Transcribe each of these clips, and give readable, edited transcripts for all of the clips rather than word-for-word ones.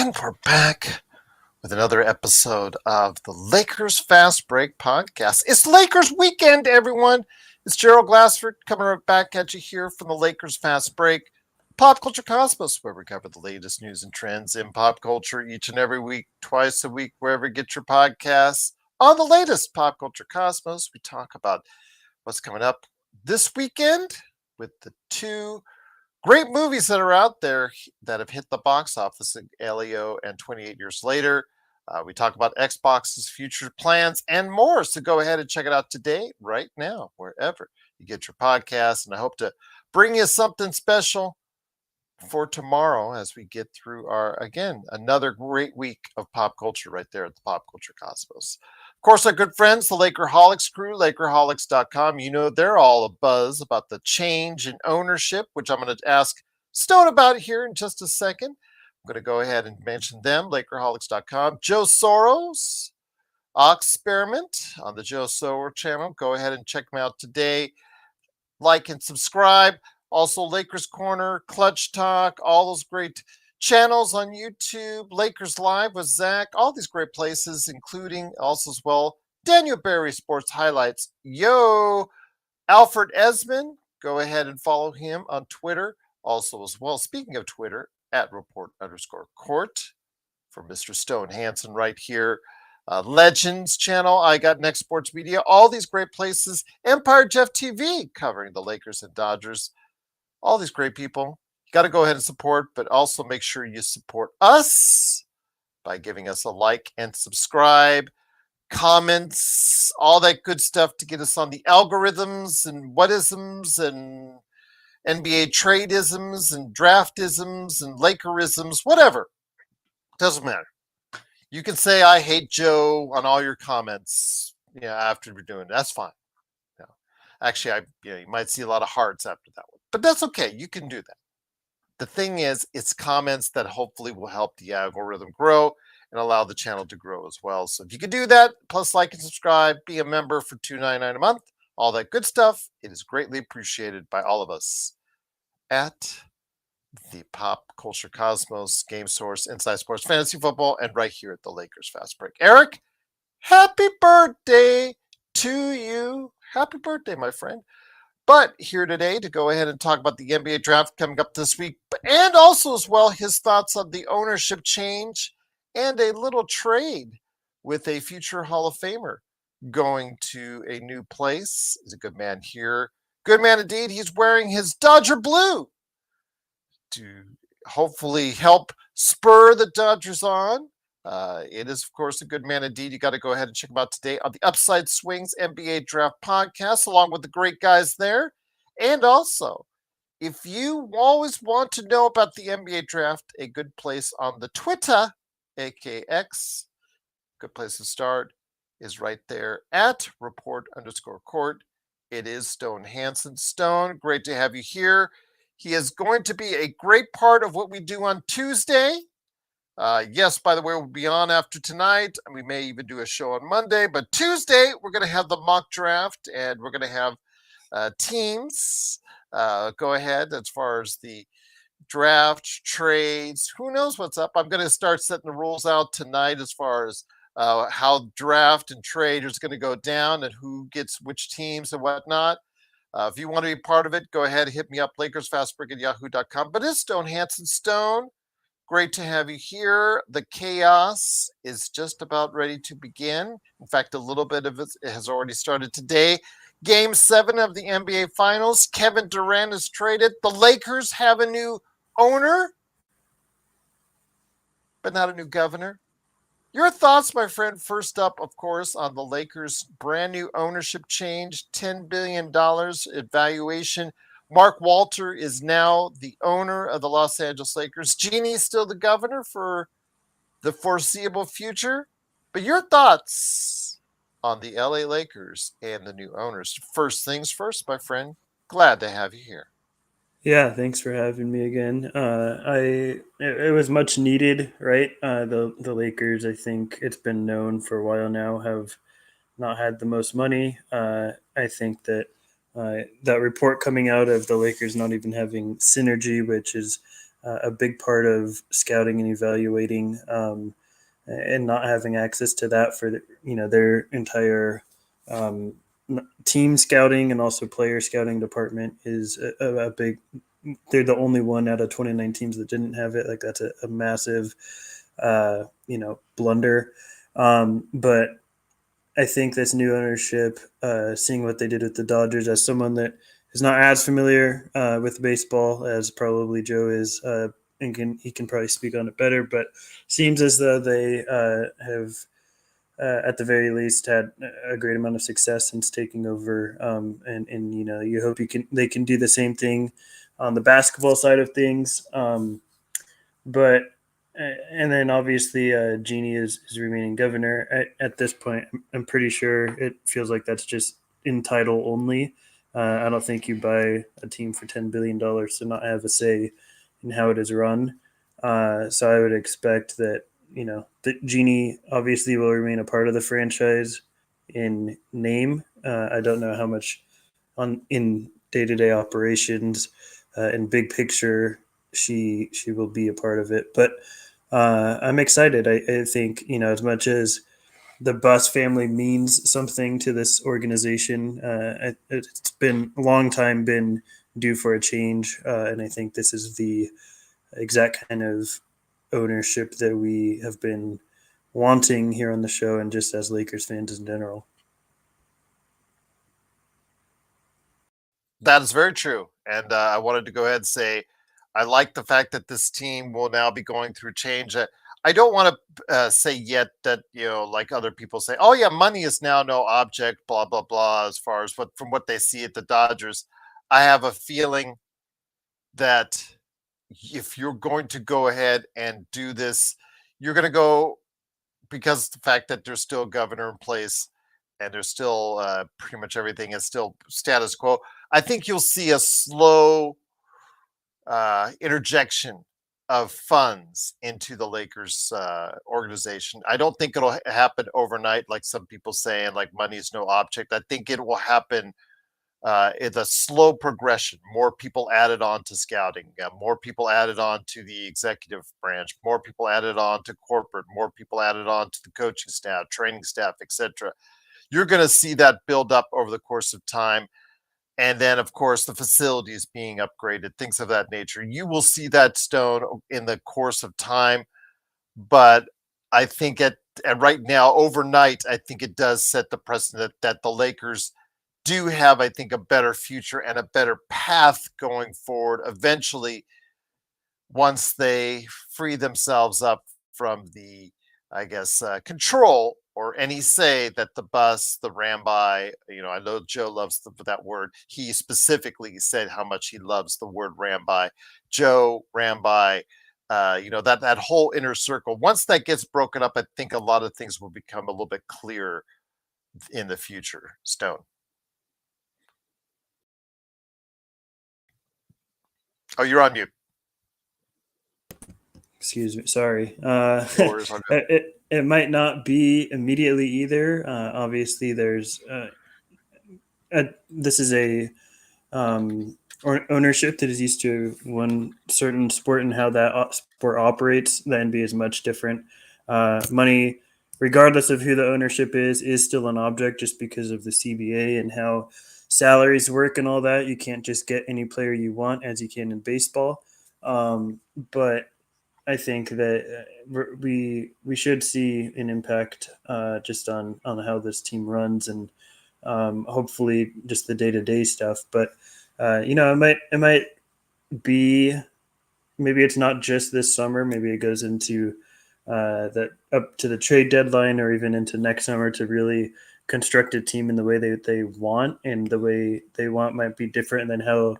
And we're back with another episode of the Lakers Fast Break podcast. It's Lakers weekend, everyone. It's Gerald Glassford coming right back at you here from the Lakers Fast Break Pop Culture Cosmos, where we cover the latest news and trends in pop culture each and every week, twice a week, wherever you get your podcasts. On the latest Pop Culture Cosmos, we talk about what's coming up this weekend with the two great movies that are out there that have hit the box office, Elio and 28 Years Later. We talk about Xbox's future plans and more. So go ahead and check it out today, right now, wherever you get your podcast. And I hope to bring you something special for tomorrow as we get through another great week of pop culture right there at the Pop Culture Cosmos. Of course, our good friends, the Lakerholics crew, Lakerholics.com, they're all abuzz about the change in ownership, which I'm going to ask Stone about here in just a second. I'm going to go ahead and mention them, Lakerholics.com. Joe Soros, Experiment on the Joe Soros channel. Go ahead and check them out today. Like and subscribe. Also, Lakers Corner, Clutch Talk, all those great channels on YouTube, Lakers Live with Zach, all these great places, including also as well Daniel Barry Sports Highlights. Yo, Alfred Esmond, go ahead and follow him on Twitter. Also as well, speaking of Twitter, at report_court for Mr. Stone Hansen right here. Legends channel, I got Next Sports Media, all these great places. Empire Jeff TV covering the Lakers and Dodgers. All these great people. You got to go ahead and support, but also make sure you support us by giving us a like and subscribe, comments, all that good stuff to get us on the algorithms and whatisms and NBA tradeisms and draftisms and Lakerisms, whatever. Doesn't matter. You can say I hate Joe on all your comments, after we're doing it. That's fine. Actually, you might see a lot of hearts after that one, but that's okay. You can do that. The thing is, it's comments that hopefully will help the algorithm grow and allow the channel to grow as well. So if you can do that, plus like and subscribe, be a member for $2.99 a month, all that good stuff, it is greatly appreciated by all of us at the Pop Culture Cosmos, Game Source, Inside Sports, Fantasy Football, and right here at the Lakers Fast Break. Eric, happy birthday to you. Happy birthday, my friend. But here today to go ahead and talk about the NBA draft coming up this week, and also as well his thoughts on the ownership change and a little trade with a future Hall of Famer going to a new place. He's a good man here. Good man indeed. He's wearing his Dodger blue to hopefully help spur the Dodgers on. It is, of course, a good man indeed. You got to go ahead and check him out today on the Upside Swings NBA Draft Podcast, along with the great guys there. And also, if you always want to know about the NBA Draft, a good place on the Twitter, aka X, good place to start is right there at report_court. It is Stone Hansen. Stone, great to have you here. He is going to be a great part of what we do on Tuesday. Yes, by the way, we'll be on after tonight. We may even do a show on Monday, but Tuesday, we're going to have the mock draft and we're going to have teams go ahead as far as the draft, trades. Who knows what's up? I'm going to start setting the rules out tonight as far as how draft and trade is going to go down and who gets which teams and whatnot. If you want to be part of it, go ahead, hit me up, LakersFastBreak@yahoo.com. But it's Stone Hansen. Stone, great to have you here. The chaos is just about ready to begin. In fact, a little bit of it has already started today. Game 7 of the NBA Finals. Kevin Durant is traded. The Lakers have a new owner, but not a new governor. Your thoughts, my friend, first up, of course, on the Lakers' brand new ownership change, $10 billion valuation. Mark Walter is now the owner of the Los Angeles Lakers. Jeannie is still the governor for the foreseeable future. But your thoughts on the LA Lakers and the new owners. First things first, my friend. Glad to have you here. Yeah, thanks for having me again. It was much needed, right? The Lakers, I think it's been known for a while now, have not had the most money. I think that report coming out of the Lakers not even having synergy, which is a big part of scouting and evaluating, and not having access to that for their entire um, team scouting and also player scouting department is a big. They're the only one out of 29 teams that didn't have it. Like that's a massive, blunder. But I think this new ownership, seeing what they did with the Dodgers, as someone that is not as familiar with baseball as probably Joe is, and he can probably speak on it better. But seems as though they have, at the very least, had a great amount of success since taking over. And you hope they can do the same thing on the basketball side of things. But and then obviously Genie is remaining governor at this point. I'm pretty sure it feels like that's just in title only. I don't think you buy a team for $10 billion to not have a say in how it is run. So I would expect that the Genie obviously will remain a part of the franchise in name. I don't know how much on in day to day operations and big picture she will be a part of it. But I'm excited. I think as much as the Bus family means something to this organization, it's been a long time been due for a change, and I think this is the exact kind of ownership that we have been wanting here on the show, and just as Lakers fans in general. That is very true. And I wanted to go ahead and say, I like the fact that this team will now be going through change. I don't want to say yet that, like other people say, oh, yeah, money is now no object, blah, blah, blah, as far as from what they see at the Dodgers. I have a feeling that if you're going to go ahead and do this, you're going to go because the fact that there's still a governor in place and there's still pretty much everything is still status quo. I think you'll see a slow interjection of funds into the Lakers organization. I don't think it'll happen overnight, like some people say, and like money is no object. I think it will happen. It's a slow progression. More people added on to scouting, more people added on to the executive branch, more people added on to corporate, more people added on to the coaching staff, training staff, etc. You're going to see that build up over the course of time. And then, of course, the facilities being upgraded, things of that nature. You will see that stone in the course of time. But I think at right now, overnight, I think it does set the precedent that the Lakers do have, I think, a better future and a better path going forward eventually once they free themselves up from the, I guess, control or any say that the bus, the Ramby, I know Joe loves that word. He specifically said how much he loves the word Ramby. Joe, Ramby, that whole inner circle. Once that gets broken up, I think a lot of things will become a little bit clearer in the future. Stone. Oh, you're on mute. Excuse me, sorry. No worries. On It might not be immediately either. Obviously, this is a ownership that is used to one certain sport and how that sport operates. The NBA is much different. Money, regardless of who the ownership is still an object just because of the CBA and how salaries work and all that. You can't just get any player you want as you can in baseball. But I think that we should see an impact just on how this team runs and hopefully just the day to day stuff. But it might be, maybe it's not just this summer. Maybe it goes into that up to the trade deadline or even into next summer to really construct a team in the way they want, and the way they want might be different than how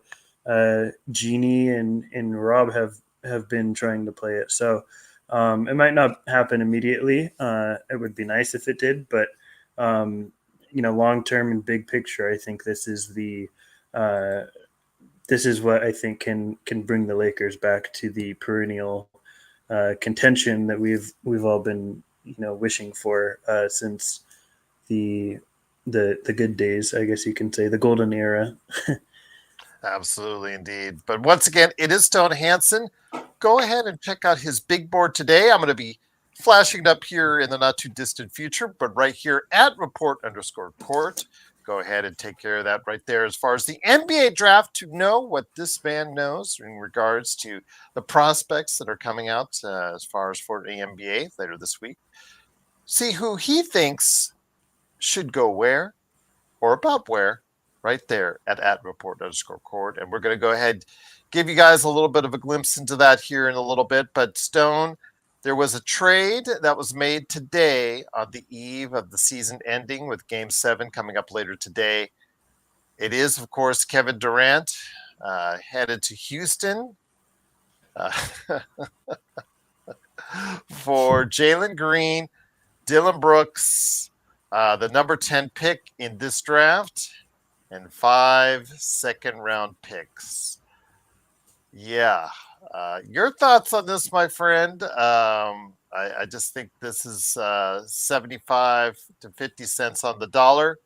Jeannie and Rob have been trying to play it. So it might not happen immediately. It would be nice if it did, but long term and big picture, I think uh, this is what I think can bring the Lakers back to the perennial contention that we've all been wishing for since the the good days, I guess you can say, the golden era. Absolutely, indeed. But once again, it is Stone Hansen, go ahead and check out his big board today. I'm going to be flashing it up here in the not too distant future, but right here at report_court. Go ahead and take care of that right there. As far as the NBA draft, to know what this man knows in regards to the prospects that are coming out as far as for the NBA later this week. See who he thinks should go where or about where right there at report_court. And we're going to go ahead give you guys a little bit of a glimpse into that here in a little bit. But Stone, there was a trade that was made today on the eve of the season ending with Game 7 coming up later today. It is, of course, Kevin Durant headed to Houston uh, for Jalen Green, Dylan Brooks, the number 10 pick in this draft, and 5 second-round picks. Yeah. Your thoughts on this, my friend? I just think this is 75 to 50 cents on the dollar.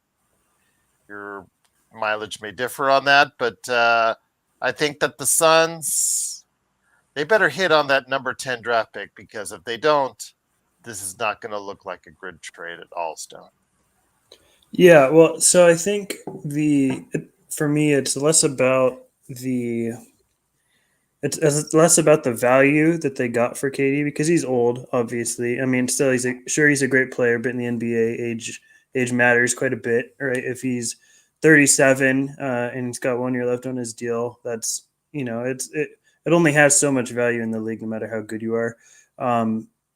Your mileage may differ on that, but I think that the Suns, they better hit on that number 10 draft pick, because if they don't, this is not going to look like a good trade at all, Stone. Yeah, well, so I think for me, it's less about the it's less about the value that they got for KD, because he's old, obviously. I mean, still, he's a great player, but in the NBA, age matters quite a bit, right? If he's 37 and he's got 1 year left on his deal, that's it only has so much value in the league, no matter how good you are.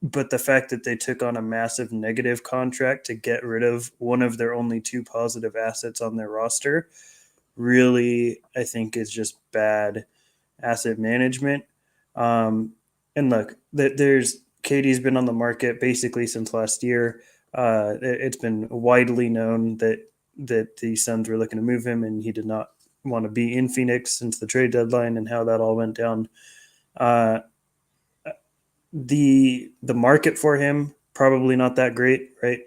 But the fact that they took on a massive negative contract to get rid of one of their only two positive assets on their roster really, I think, is just bad asset management. And look, there's KD's been on the market basically since last year. It's been widely known that the Suns were looking to move him, and he did not want to be in Phoenix since the trade deadline and how that all went down. The market for him probably not that great, right?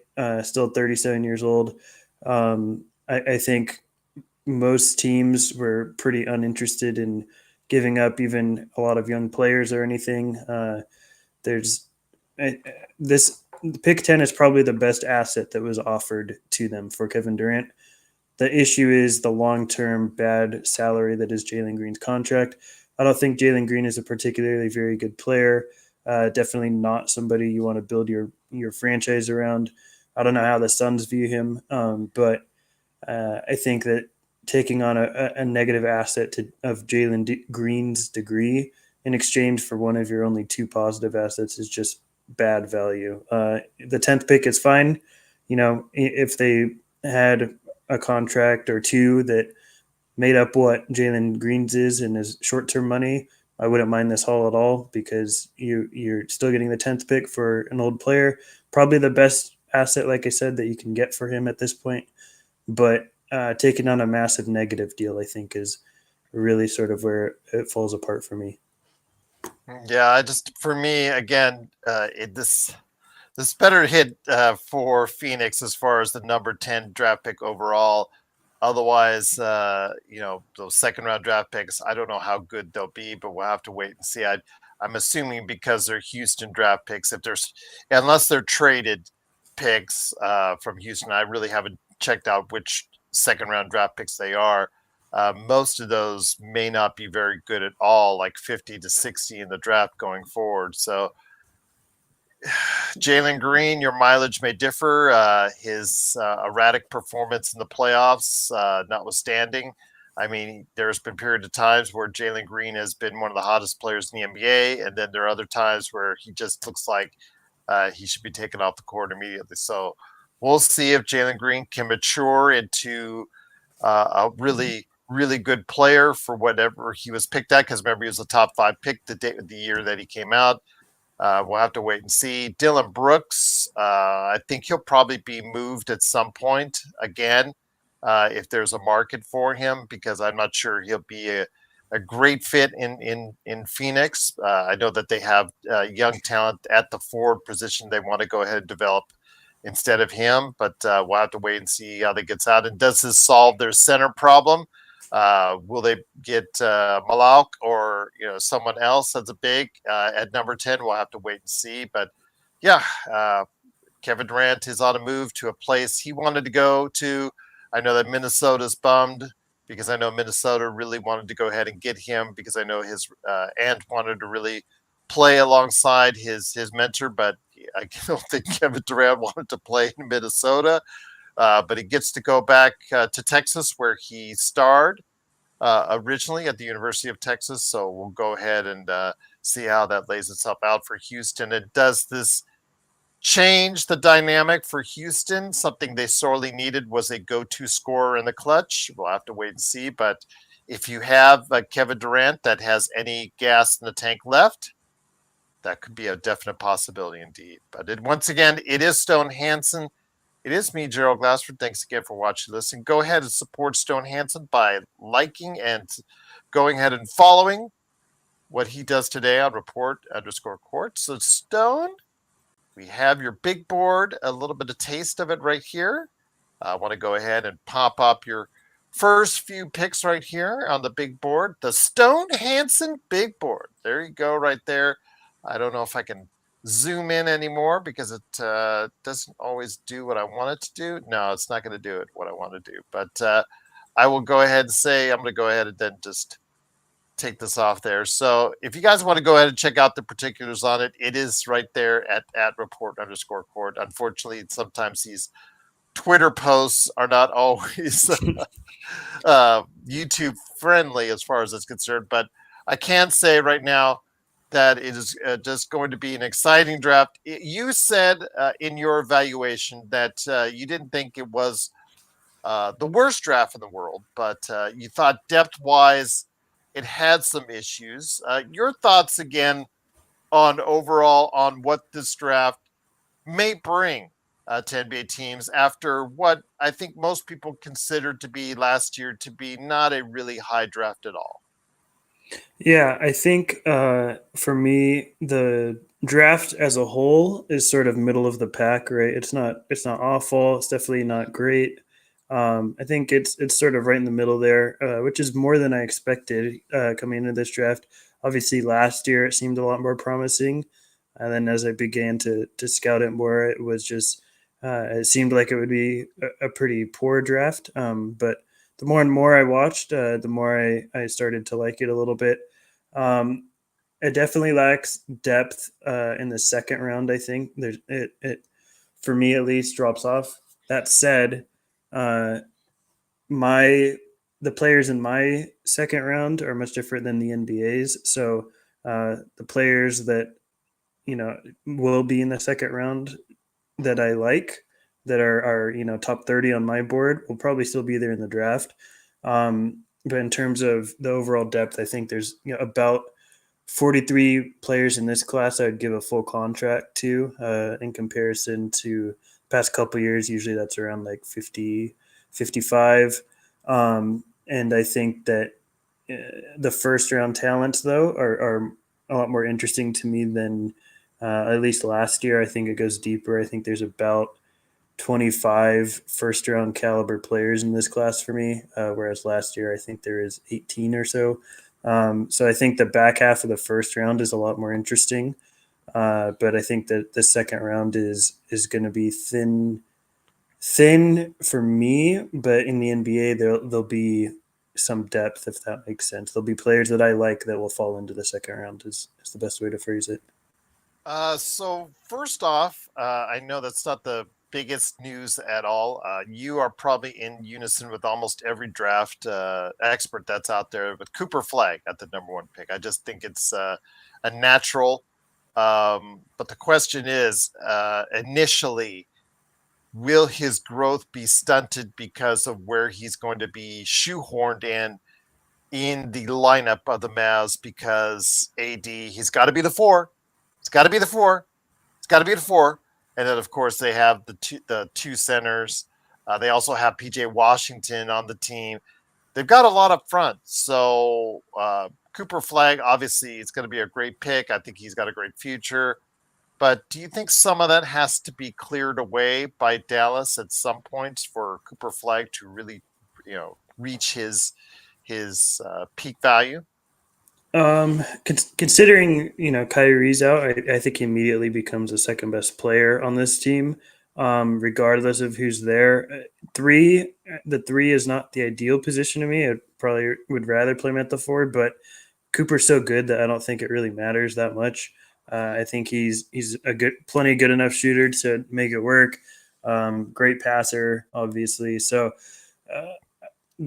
Still 37 years old. I think most teams were pretty uninterested in giving up even a lot of young players or anything. There's this pick 10 is probably the best asset that was offered to them for Kevin Durant. The issue is the long-term bad salary that is Jalen Green's contract. I don't think Jalen Green is a particularly very good player. Definitely not somebody you want to build your franchise around. I don't know how the Suns view him, but I think that taking on a negative asset of Jalen Green's degree in exchange for one of your only two positive assets is just bad value. The 10th pick is fine. If they had a contract or two that made up what Jalen Green's is in his short-term money, I wouldn't mind this haul at all, because you're still getting the 10th pick for an old player, probably the best asset, like I said, that you can get for him at this point. But taking on a massive negative deal, I think, is really sort of where it falls apart for me. Yeah, for me, again, this better hit for Phoenix as far as the number 10 draft pick overall. Otherwise, those second round draft picks, I don't know how good they'll be, but we'll have to wait and see. I'm assuming because they're Houston draft picks, unless they're traded picks from Houston, I really haven't checked out which second round draft picks they are. Most of those may not be very good at all, like 50 to 60 in the draft going forward. So Jalen Green, your mileage may differ. His erratic performance in the playoffs, notwithstanding. I mean, there's been period of times where Jalen Green has been one of the hottest players in the NBA, and then there are other times where he just looks like he should be taken off the court immediately. So we'll see if Jalen Green can mature into a really, really good player for whatever he was picked at. Because remember, he was a top 5 pick the year that he came out. We'll have to wait and see. Dylan Brooks, I think he'll probably be moved at some point again if there's a market for him, because I'm not sure he'll be a great fit in Phoenix. I know that they have young talent at the forward position they want to go ahead and develop instead of him, but we'll have to wait and see how that gets out. And does this solve their center problem? Will they get Malak or someone else that's a big at number 10? We'll have to wait and see. But yeah, Kevin Durant is on a move to a place he wanted to go to. I know that Minnesota's bummed because I know Minnesota really wanted to go ahead and get him because I know his aunt wanted to really play alongside his mentor, but I don't think Kevin Durant wanted to play in Minnesota. But he gets to go back to Texas where he starred originally at the University of Texas. So we'll go ahead and see how that lays itself out for Houston. And does this change the dynamic for Houston? Something they sorely needed was a go-to scorer in the clutch. We'll have to wait and see. But if you have Kevin Durant that has any gas in the tank left, that could be a definite possibility indeed. But once again, it is Stone Hansen. It is me, Gerald Glassford. Thanks again for watching and listening. Go ahead and support Stone Hansen by liking and going ahead and following what he does today on report_court. So Stone, we have your big board, a little bit of taste of it right here. I want to go ahead and pop up your first few picks right here on the big board. The Stone Hansen big board. There you go right there. I don't know if I can zoom in anymore because it doesn't always do what I want it to do. No, it's not going to do it what I want to do. But I will go ahead and say I'm going to go ahead and then just take this off there. So if you guys want to go ahead and check out the particulars on it, it is right there at report_court. Unfortunately, sometimes these Twitter posts are not always YouTube friendly as far as it's concerned, but I can say right now that it is just going to be an exciting draft. You said in your evaluation that you didn't think it was the worst draft in the world, but you thought depth-wise it had some issues. Your thoughts again on overall on what this draft may bring to NBA teams after what I think most people considered to be last year to be not a really high draft at all. Yeah, I think for me the draft as a whole is sort of middle of the pack, right? It's not awful. It's definitely not great. I think it's sort of right in the middle there, which is more than I expected coming into this draft. Obviously, last year it seemed a lot more promising, and then as I began to scout it more, it was just it seemed like it would be a pretty poor draft. But the more and more I watched, the more I started to like it a little bit. Um, it definitely lacks depth in the second round. I think it for me at least drops off. That said, uh, my the players in my second round are much different than the NBA's. So the players that will be in the second round that I like that are top 30 on my board will probably still be there in the draft. But in terms of the overall depth, I think there's about 43 players in this class I would give a full contract to in comparison to past couple years. Usually that's around like 50, 55. And I think that the first round talents, though, are a lot more interesting to me than at least last year. I think it goes deeper. I think there's about 25 first round caliber players in this class for me, whereas last year I think there is 18 or so. So I think the back half of the first round is a lot more interesting. But I think that the second round is going to be thin for me. But in the NBA, there'll be some depth, if that makes sense. There'll be players that I like that will fall into the second round. Is the best way to phrase it. So first off, I know that's not the biggest news at all. You are probably in unison with almost every draft expert that's out there with Cooper Flag at the number one pick. I just think it's a natural. But the question is, initially, will his growth be stunted because of where he's going to be shoehorned in the lineup of the Mavs? Because AD, he's got to be the four. It's got to be the four. It's got to be the four. And then, of course, they have the two centers. They also have PJ Washington on the team. They've got a lot up front. So Cooper Flag, obviously, it's going to be a great pick. I think he's got a great future. But do you think some of that has to be cleared away by Dallas at some point for Cooper Flag to really, reach his peak value? Considering Kyrie's out, I think he immediately becomes the second best player on this team, regardless of who's there. The three is not the ideal position to me. I probably would rather play him at the four, but Cooper's so good that I don't think it really matters that much. I think he's a plenty good enough shooter to make it work. Great passer, obviously. So uh,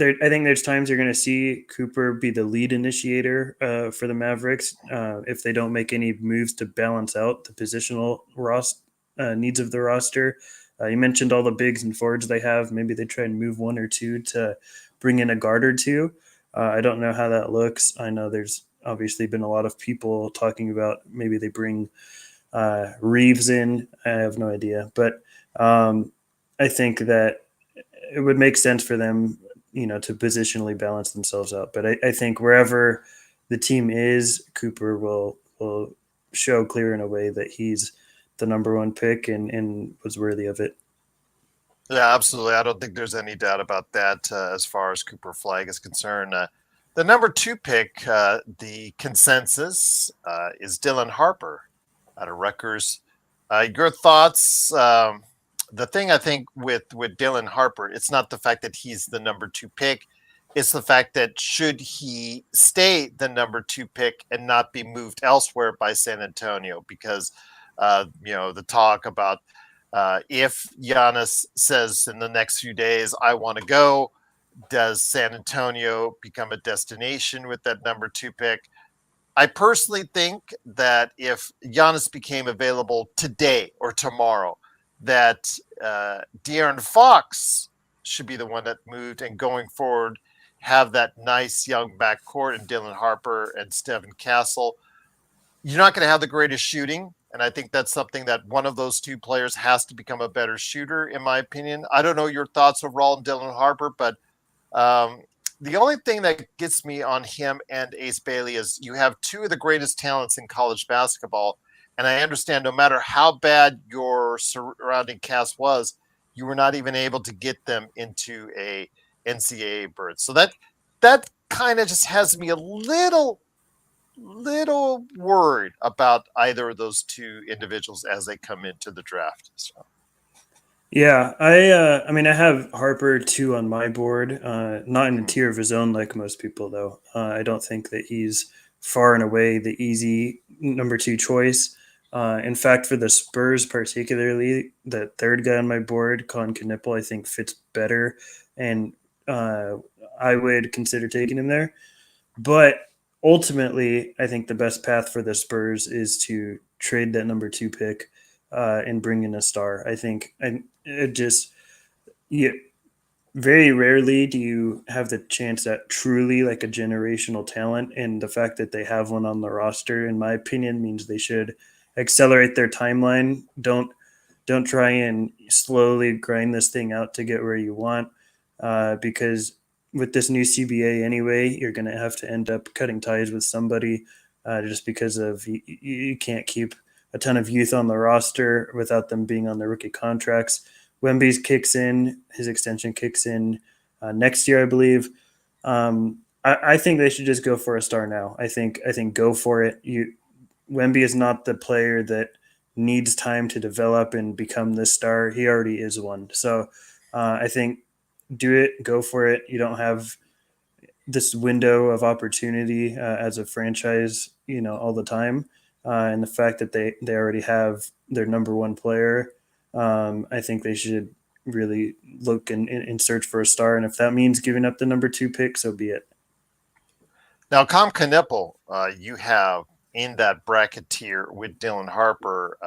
I think there's times you're going to see Cooper be the lead initiator for the Mavericks if they don't make any moves to balance out the positional needs of the roster. You mentioned all the bigs and forwards they have. Maybe they try and move one or two to bring in a guard or two. I don't know how that looks. I know there's obviously been a lot of people talking about maybe they bring Reeves in. I have no idea, but I think that it would make sense for them, to positionally balance themselves out. But I think wherever the team is, Cooper will show clear in a way that he's the number one pick and was worthy of it. Yeah, absolutely. I don't think there's any doubt about that as far as Cooper Flag is concerned. The number two pick, the consensus is Dylan Harper out of Rutgers. Your thoughts? The thing I think with Dylan Harper, it's not the fact that he's the number two pick. It's the fact that should he stay the number two pick and not be moved elsewhere by San Antonio, because the talk about if Giannis says in the next few days, I want to go, does San Antonio become a destination with that number two pick? I personally think that if Giannis became available today or tomorrow, that De'Aaron Fox should be the one that moved, and going forward, have that nice young backcourt and Dylan Harper and Stephen Castle. You're not going to have the greatest shooting. And I think that's something that one of those two players has to become a better shooter, in my opinion. I don't know your thoughts overall on Dylan Harper, but um, the only thing that gets me on him and Ace Bailey is you have two of the greatest talents in college basketball. And I understand no matter how bad your surrounding cast was, you were not even able to get them into a NCAA berth. So that kind of just has me a little worried about either of those two individuals as they come into the draft. So. Yeah, I mean I have Harper two on my board, not in a Mhm. tier of his own like most people though. I don't think that he's far and away the easy number two choice. In fact, for the Spurs particularly, the third guy on my board, Colin Knippel, I think fits better, and uh, I would consider taking him there. But ultimately, I think the best path for the Spurs is to trade that number two pick and bring in a star. I think, and it just yeah, very rarely do you have the chance at truly like a generational talent, and the fact that they have one on the roster, in my opinion, means they should accelerate their timeline. Don't try and slowly grind this thing out to get where you want, because with this new CBA anyway, you're going to have to end up cutting ties with somebody, just because of you can't keep a ton of youth on the roster without them being on their rookie contracts. Wemby's kicks in, his extension kicks in next year, I believe. I think they should just go for a star now. I think go for it. Wemby is not the player that needs time to develop and become this star. He already is one. So I think do it, go for it. You don't have this window of opportunity as a franchise, all the time. And the fact that they already have their number one player, I think they should really look and search for a star. And if that means giving up the number two pick, so be it. Now, Com Knippel, you have in that bracket tier with Dylan Harper,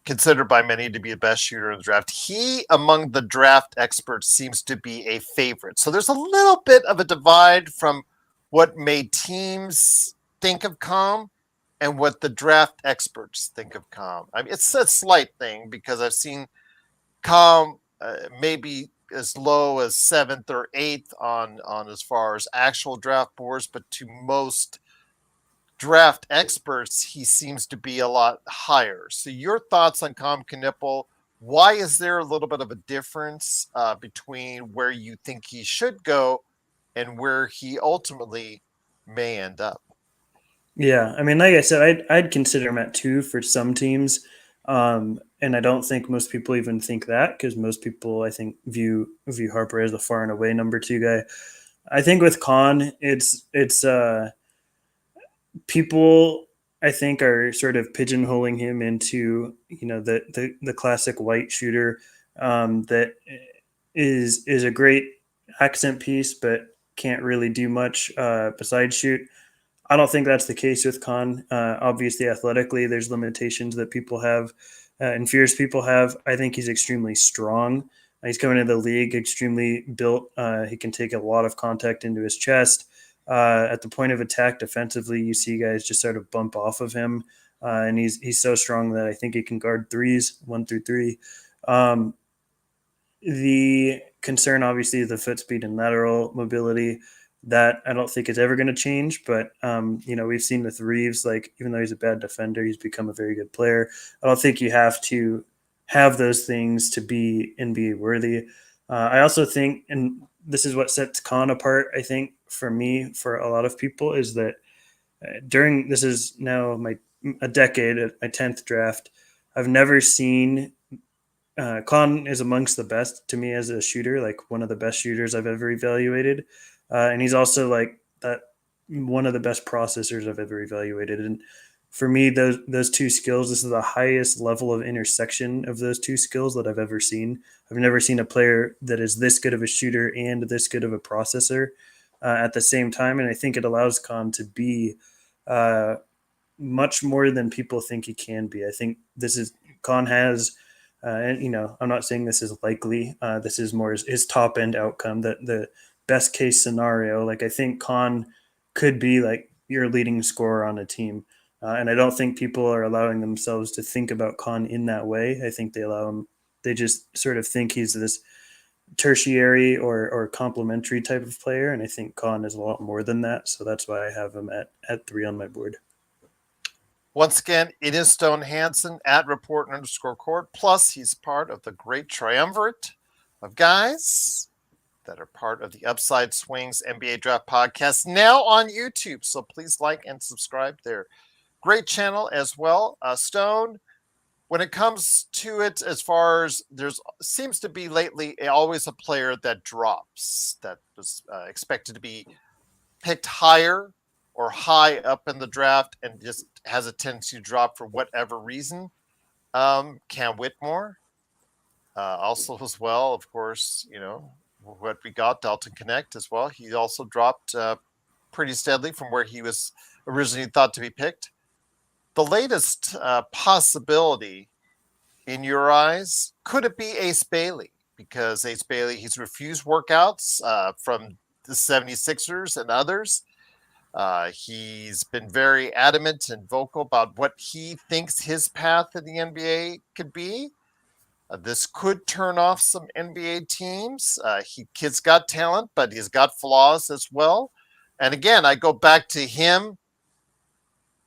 considered by many to be the best shooter in the draft. He, among the draft experts, seems to be a favorite. So there's a little bit of a divide from what made teams think of Com and what the draft experts think of Com. I mean, it's a slight thing because I've seen Com maybe as low as seventh or eighth on as far as actual draft boards, but to most draft experts, he seems to be a lot higher. So, your thoughts on Com Knippel? Why is there a little bit of a difference between where you think he should go and where he ultimately may end up. Yeah, I mean, like I said, I'd consider him at 2 for some teams, and I don't think most people even think that because most people, I think, view Harper as the far and away number 2 guy. I think with Khan, it's people I think are sort of pigeonholing him into the classic white shooter that is a great accent piece, but can't really do much besides shoot. I don't think that's the case with Khan. Obviously, athletically, there's limitations that people have and fears people have. I think he's extremely strong. He's coming into the league extremely built. He can take a lot of contact into his chest. At the point of attack, defensively, you see guys just sort of bump off of him, and he's so strong that I think he can guard threes 1 through 3. Um, the concern, obviously, is the foot speed and lateral mobility. That I don't think is ever going to change. But we've seen with Reeves, like even though he's a bad defender, he's become a very good player. I don't think you have to have those things to be NBA worthy. I also think, and this is what sets Khan apart, I think, for me, for a lot of people, is that during this is now a decade at my 10th draft, I've never seen Khan is amongst the best to me as a shooter, like one of the best shooters I've ever evaluated, and he's also like that one of the best processors I've ever evaluated. And for me, those two skills, this is the highest level of intersection of those two skills that I've ever seen. I've never seen a player that is this good of a shooter and this good of a processor at the same time, and I think it allows Khan to be uh, much more than people think he can be. I think this is Khan has and I'm not saying this is likely. This is more his top end outcome, that the best case scenario. Like I think Khan could be like your leading scorer on a team, and I don't think people are allowing themselves to think about Khan in that way. I think they allow him. They just sort of think he's this tertiary or complementary type of player, and I think Khan is a lot more than that. So that's why I have him at 3 on my board. Once again, it is Stone Hansen at report_court. Plus, he's part of the great triumvirate of guys that are part of the Upside Swings NBA Draft Podcast, now on YouTube. So please like and subscribe there. Great channel as well. Stone, when it comes to it, as far as there's seems to be lately always a player that drops that was expected to be picked higher or high up in the draft and just has a tendency to drop for whatever reason. Cam Whitmore, also as well, of course, what we got, Dalton Connect as well. He also dropped pretty steadily from where he was originally thought to be picked. The latest possibility in your eyes, could it be Ace Bailey? Because Ace Bailey, he's refused workouts from the 76ers and others. He's been very adamant and vocal about what he thinks his path in the NBA could be. This could turn off some NBA teams. Kid's got talent, but he's got flaws as well. And again, I go back to him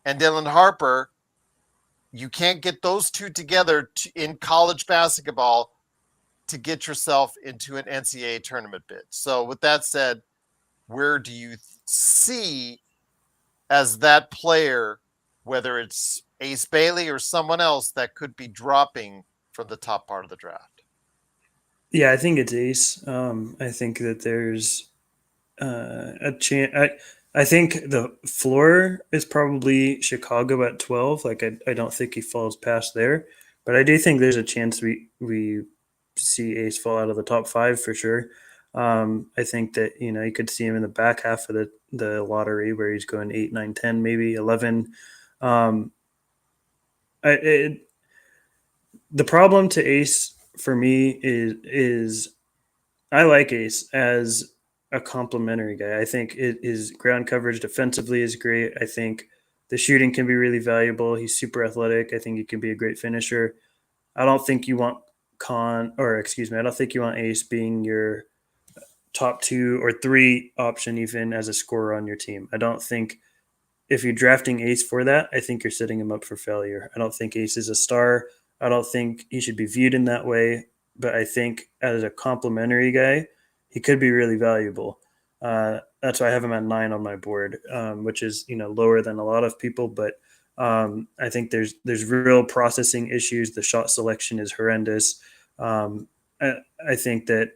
and Dylan Harper. You can't get those two together in college basketball to get yourself into an NCAA tournament bid. So with that said, where do you see as that player, whether it's Ace Bailey or someone else that could be dropping from the top part of the draft? Yeah, I think it's Ace. I think that there's a chance. I think the floor is probably Chicago at 12. Like I don't think he falls past there, but I do think there's a chance we see Ace fall out of the top 5 for sure. I think that you could see him in the back half of the lottery where he's going 8, 9, 10, maybe 11. Um, the problem to Ace for me is I like Ace as a complimentary guy. I think his ground coverage defensively is great. I think the shooting can be really valuable. He's super athletic. I think he can be a great finisher. I don't think you want I don't think you want Ace being your top 2 or 3 option even as a scorer on your team. I don't think if you're drafting Ace for that, I think you're setting him up for failure. I don't think Ace is a star. I don't think he should be viewed in that way. But I think as a complimentary guy, he could be really valuable. That's why I have him at 9 on my board, which is lower than a lot of people. But I think there's real processing issues. The shot selection is horrendous. Um, I, I think that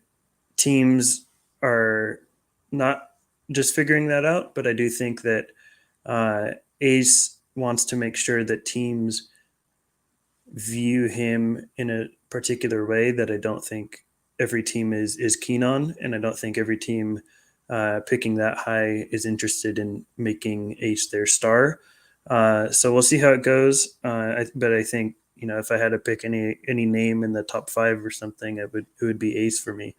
teams are not just figuring that out, but I do think that uh, Ace wants to make sure that teams view him in a particular way that I don't think every team is keen on, and I don't think every team picking that high is interested in making Ace their star. So we'll see how it goes. But I think if I had to pick any name in the top 5 or something, it would be Ace for me.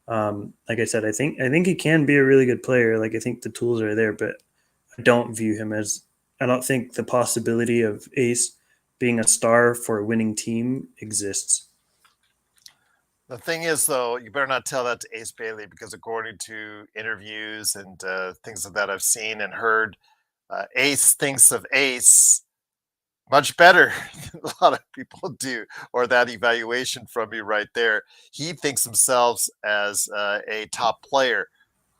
Like I said, I think he can be a really good player. Like I think the tools are there, but I don't view him as. I don't think the possibility of Ace being a star for a winning team exists. The thing is, though, you better not tell that to Ace Bailey because according to interviews and things of that I've seen and heard, Ace thinks of Ace much better than a lot of people do, or that evaluation from you right there. He thinks himself as a top player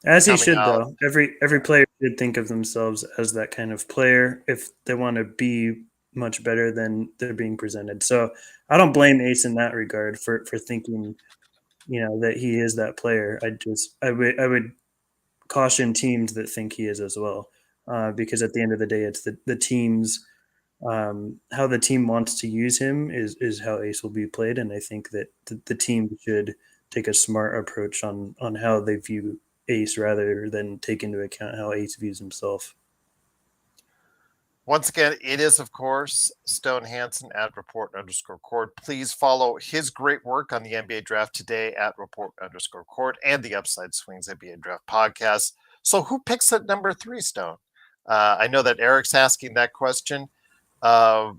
As he coming should, out. though. Every player should think of themselves as that kind of player if they want to be much better than they're being presented. So I don't blame Ace in that regard for thinking that he is that player. I would caution teams that think he is as well, because at the end of the day, it's the team's how the team wants to use him is how Ace will be played, and I think that the team should take a smart approach on how they view Ace rather than take into account how Ace views himself. Once again, it is, of course, Stone Hansen at report_court. Please follow his great work on the NBA draft today at report_court and the Upside Swings NBA draft podcast. So, who picks at number 3, Stone? I know that Eric's asking that question. Uh,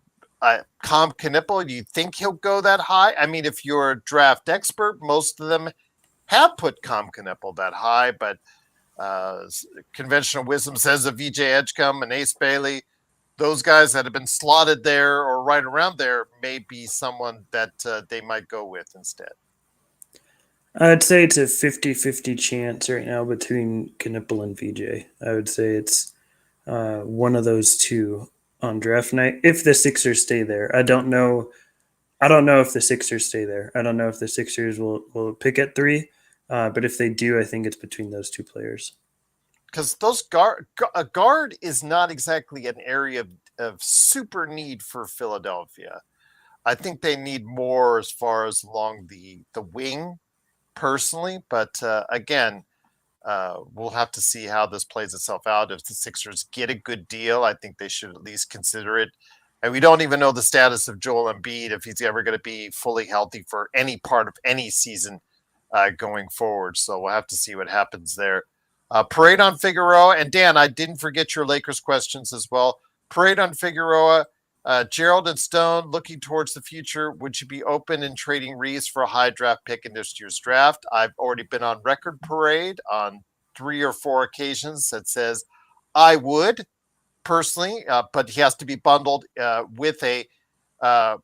Com Knipple, do you think he'll go that high? I mean, if you're a draft expert, most of them have put Com Knipple that high, but uh, conventional wisdom says of VJ Edgecombe and Ace Bailey, those guys that have been slotted there or right around there may be someone that they might go with instead. I'd say it's a 50-50 chance right now between Knipple and VJ. I would say it's one of those two on draft night if the Sixers stay there. I don't know if the Sixers stay there. I don't know if the Sixers will pick at 3, but if they do, I think it's between those two players. Because a guard is not exactly an area of super need for Philadelphia. I think they need more as far as along the wing personally, but again, we'll have to see how this plays itself out. If the Sixers get a good deal, I think they should at least consider it. And we don't even know the status of Joel Embiid, if he's ever going to be fully healthy for any part of any season going forward. So we'll have to see what happens there. Parade on Figueroa. And Dan, I didn't forget your Lakers questions as well. Parade on Figueroa. Gerald and Stone, looking towards the future, would you be open in trading Reeves for a high draft pick in this year's draft? I've already been on record, Parade, on 3 or 4 occasions that says I would personally, but he has to be bundled with a. Well,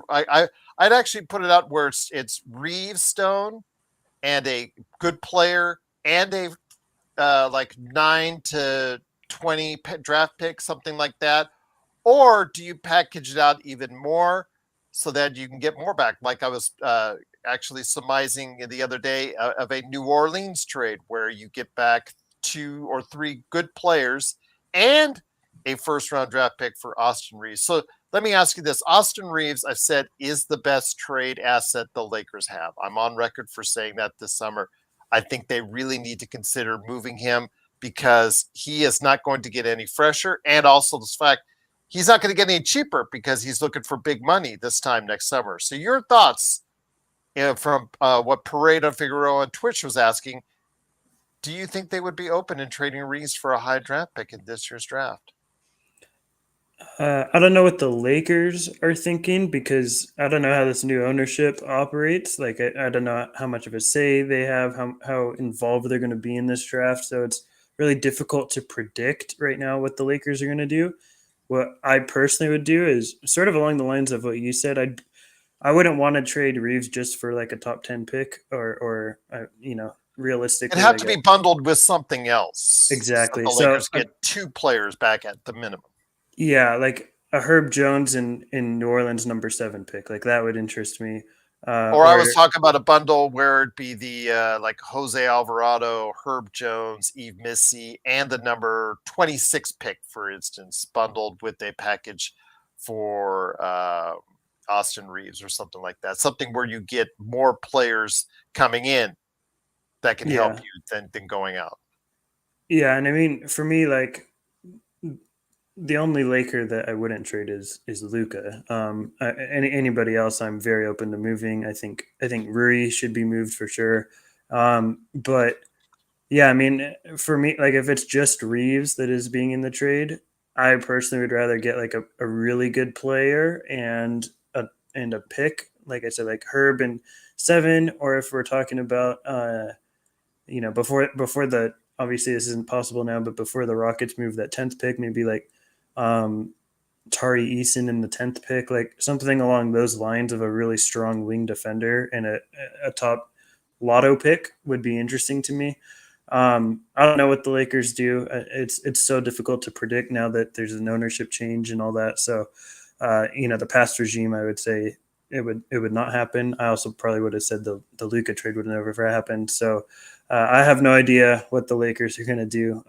I'd actually put it out where it's Reeves, Stone, and a good player and a like 9 to 20 draft pick, something like that. Or do you package it out even more so that you can get more back? Like I was actually surmising the other day of a New Orleans trade where you get back 2 or 3 good players and a first round draft pick for Austin Reeves. So let me ask you this. Austin Reeves, I've said, is the best trade asset the Lakers have. I'm on record for saying that this summer. I think they really need to consider moving him because he is not going to get any fresher. And also this fact, he's not going to get any cheaper because he's looking for big money this time next summer. So your thoughts from what Parade on Figueroa on Twitch was asking, do you think they would be open in trading Reeves for a high draft pick in this year's draft? I don't know what the Lakers are thinking because I don't know how this new ownership operates. Like, I don't know how much of a say they have, how involved they're going to be in this draft. So it's really difficult to predict right now what the Lakers are going to do. What I personally would do is sort of along the lines of what you said. I wouldn't want to trade Reeves just for like a top 10 pick or It'd realistically, have like to be bundled with something else so that exactly. the So Lakers get two players back at the minimum. yeah, like a Herb Jones in New Orleans #7 pick, like that would interest me. Or I Or was talking about a bundle where it'd be the like Jose Alvarado, Herb Jones, Eve Missy, and the number 26 pick, for instance, bundled with a package for Austin Reeves or something like that. Something where you get more players coming in that can help yeah, you than going out. yeah, and I mean for me, like the only Laker that I wouldn't trade is Luca. Anybody else, I'm very open to moving. I think Rui should be moved for sure. But yeah, I mean, for me, like if it's just Reeves that is being in the trade, I personally would rather get like a really good player and a pick. Like I said, like Herb and 7, or if we're talking about before the obviously this isn't possible now, but before the Rockets move that 10th pick, maybe like um, Tari Eason in the 10th pick, like something along those lines of a really strong wing defender and a top lotto pick would be interesting to me. I don't know what the Lakers do. It's so difficult to predict now that there's an ownership change and all that. So, the past regime, I would say it would not happen. I also probably would have said the Luka trade would never have happened. So, I have no idea what the Lakers are going to do.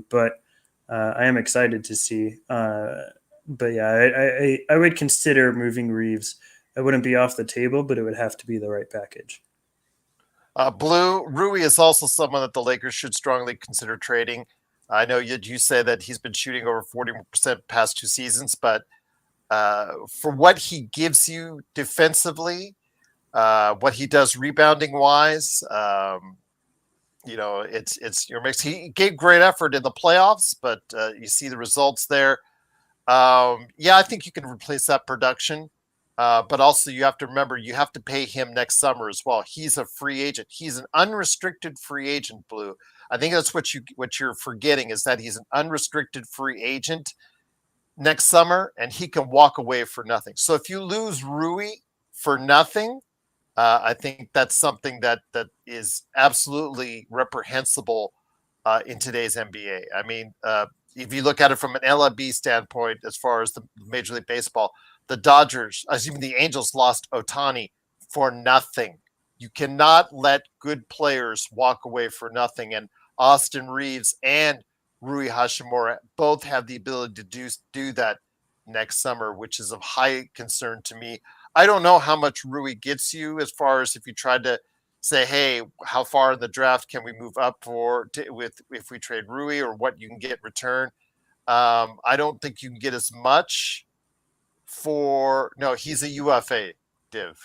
But I am excited to see. But yeah, I would consider moving Reeves. It wouldn't be off the table, but it would have to be the right package. Blue, Rui is also someone that the Lakers should strongly consider trading. I know you say that he's been shooting over 40% past 2 seasons, but for what he gives you defensively, what he does rebounding wise, it's your mix. He gave great effort in the playoffs, but you see the results there. Yeah, I think you can replace that production. But also you have to remember you have to pay him next summer as well. He's a free agent. He's an unrestricted free agent, Blue. I think that's what you're forgetting is that he's an unrestricted free agent next summer and he can walk away for nothing. So if you lose Rui for nothing, I think that's something that is absolutely reprehensible in today's NBA. I mean, if you look at it from an LNB standpoint, as far as the Major League Baseball, the Dodgers, even the Angels, lost Otani for nothing. You cannot let good players walk away for nothing. And Austin Reeves and Rui Hashimura both have the ability to do that next summer, which is of high concern to me. I don't know how much Rui gets you as far as if you tried to say, hey, how far in the draft can we move up with if we trade Rui or what you can get return. I don't think you can get as much for no. He's a UFA div.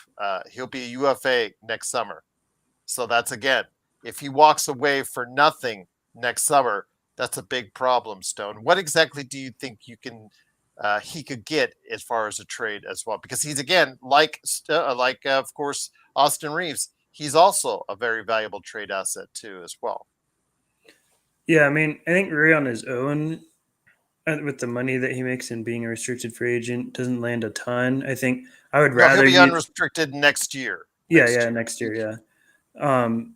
He'll be a UFA next summer. So that's again, if he walks away for nothing next summer, that's a big problem, Stone. What exactly do you think he could get as far as a trade as well? Because he's again of course Austin Reeves. He's also a very valuable trade asset too as well. Yeah, I mean, I think Rui on his own, with the money that he makes and being a restricted free agent, doesn't land a ton. I think I would No, he'll rather be use. unrestricted next year. Yeah, yeah, next year, yeah. Um,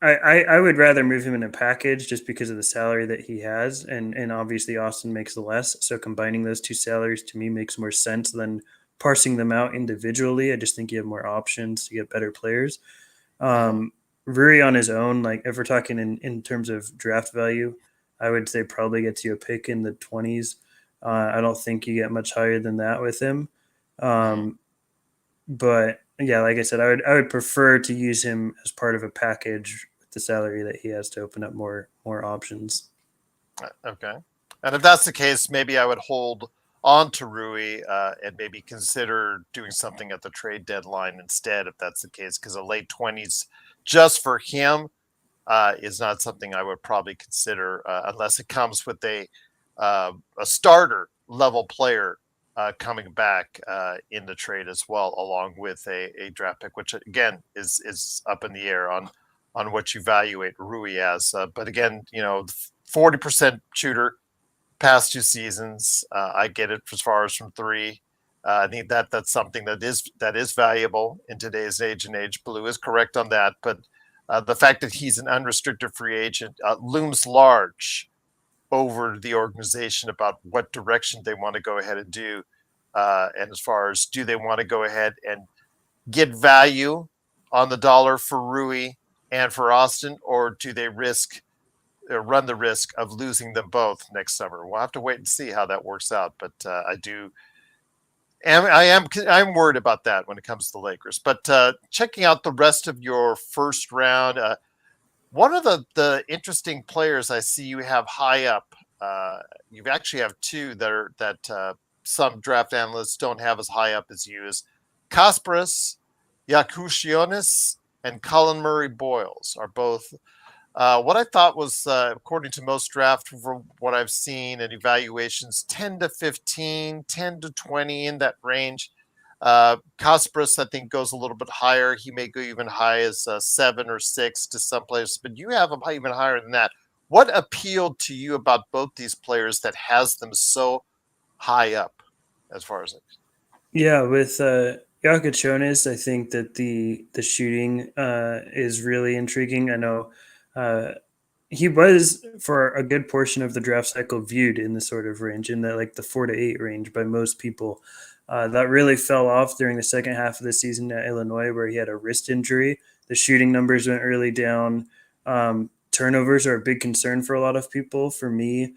I would rather move him in a package just because of the salary that he has, and obviously Austin makes less. So combining those two salaries to me makes more sense than parsing them out individually. I just think you have more options to get better players. Mhm. Rui on his own, like if we're talking in terms of draft value, I would say probably gets you a pick in the 20s. I don't think you get much higher than that with him. Mhm. Um, but yeah, like I said, I would prefer to use him as part of a package with the salary that he has to open up more options. Okay. And if that's the case, maybe I would hold on to Rui and maybe consider doing something at the trade deadline instead, if that's the case, because a late 20s just for him is not something I would probably consider unless it comes with a starter level player coming back in the trade as well, along with a draft pick, which again is up in the air on what you evaluate Rui as. But again, 40% shooter past 2 seasons. I get it as far as from three. I think that's something that is valuable in today's age and age. Blue is correct on that, but the fact that he's an unrestricted free agent looms large over the organization about what direction they want to go ahead and do. And as far as do they want to go ahead and get value on the dollar for Rui and for Austin, or do they run the risk of losing them both next summer? We'll have to wait and see how that works out. But I'm worried about that when it comes to the Lakers. But checking out the rest of your first round, one of the interesting players I see you have high up, you actually have two that some draft analysts don't have as high up as you, is Kasparas Yakushionis and Colin Murray Boyles are both what I thought was, according to most draft, from what I've seen and evaluations, 10 to 15, 10 to 20 in that range. Kasparas, I think, goes a little bit higher. He may go even high as 7 or 6 to some players, but you have him even higher than that. What appealed to you about both these players that has them so high up as far as it? Yeah, with Jonas, I think that the shooting is really intriguing. I know he was for a good portion of the draft cycle viewed in the sort of range, in the like the 4 to 8 range by most people. That really fell off during the second half of the season at Illinois, where he had a wrist injury. The shooting numbers went really down. Turnovers are a big concern for a lot of people. For me,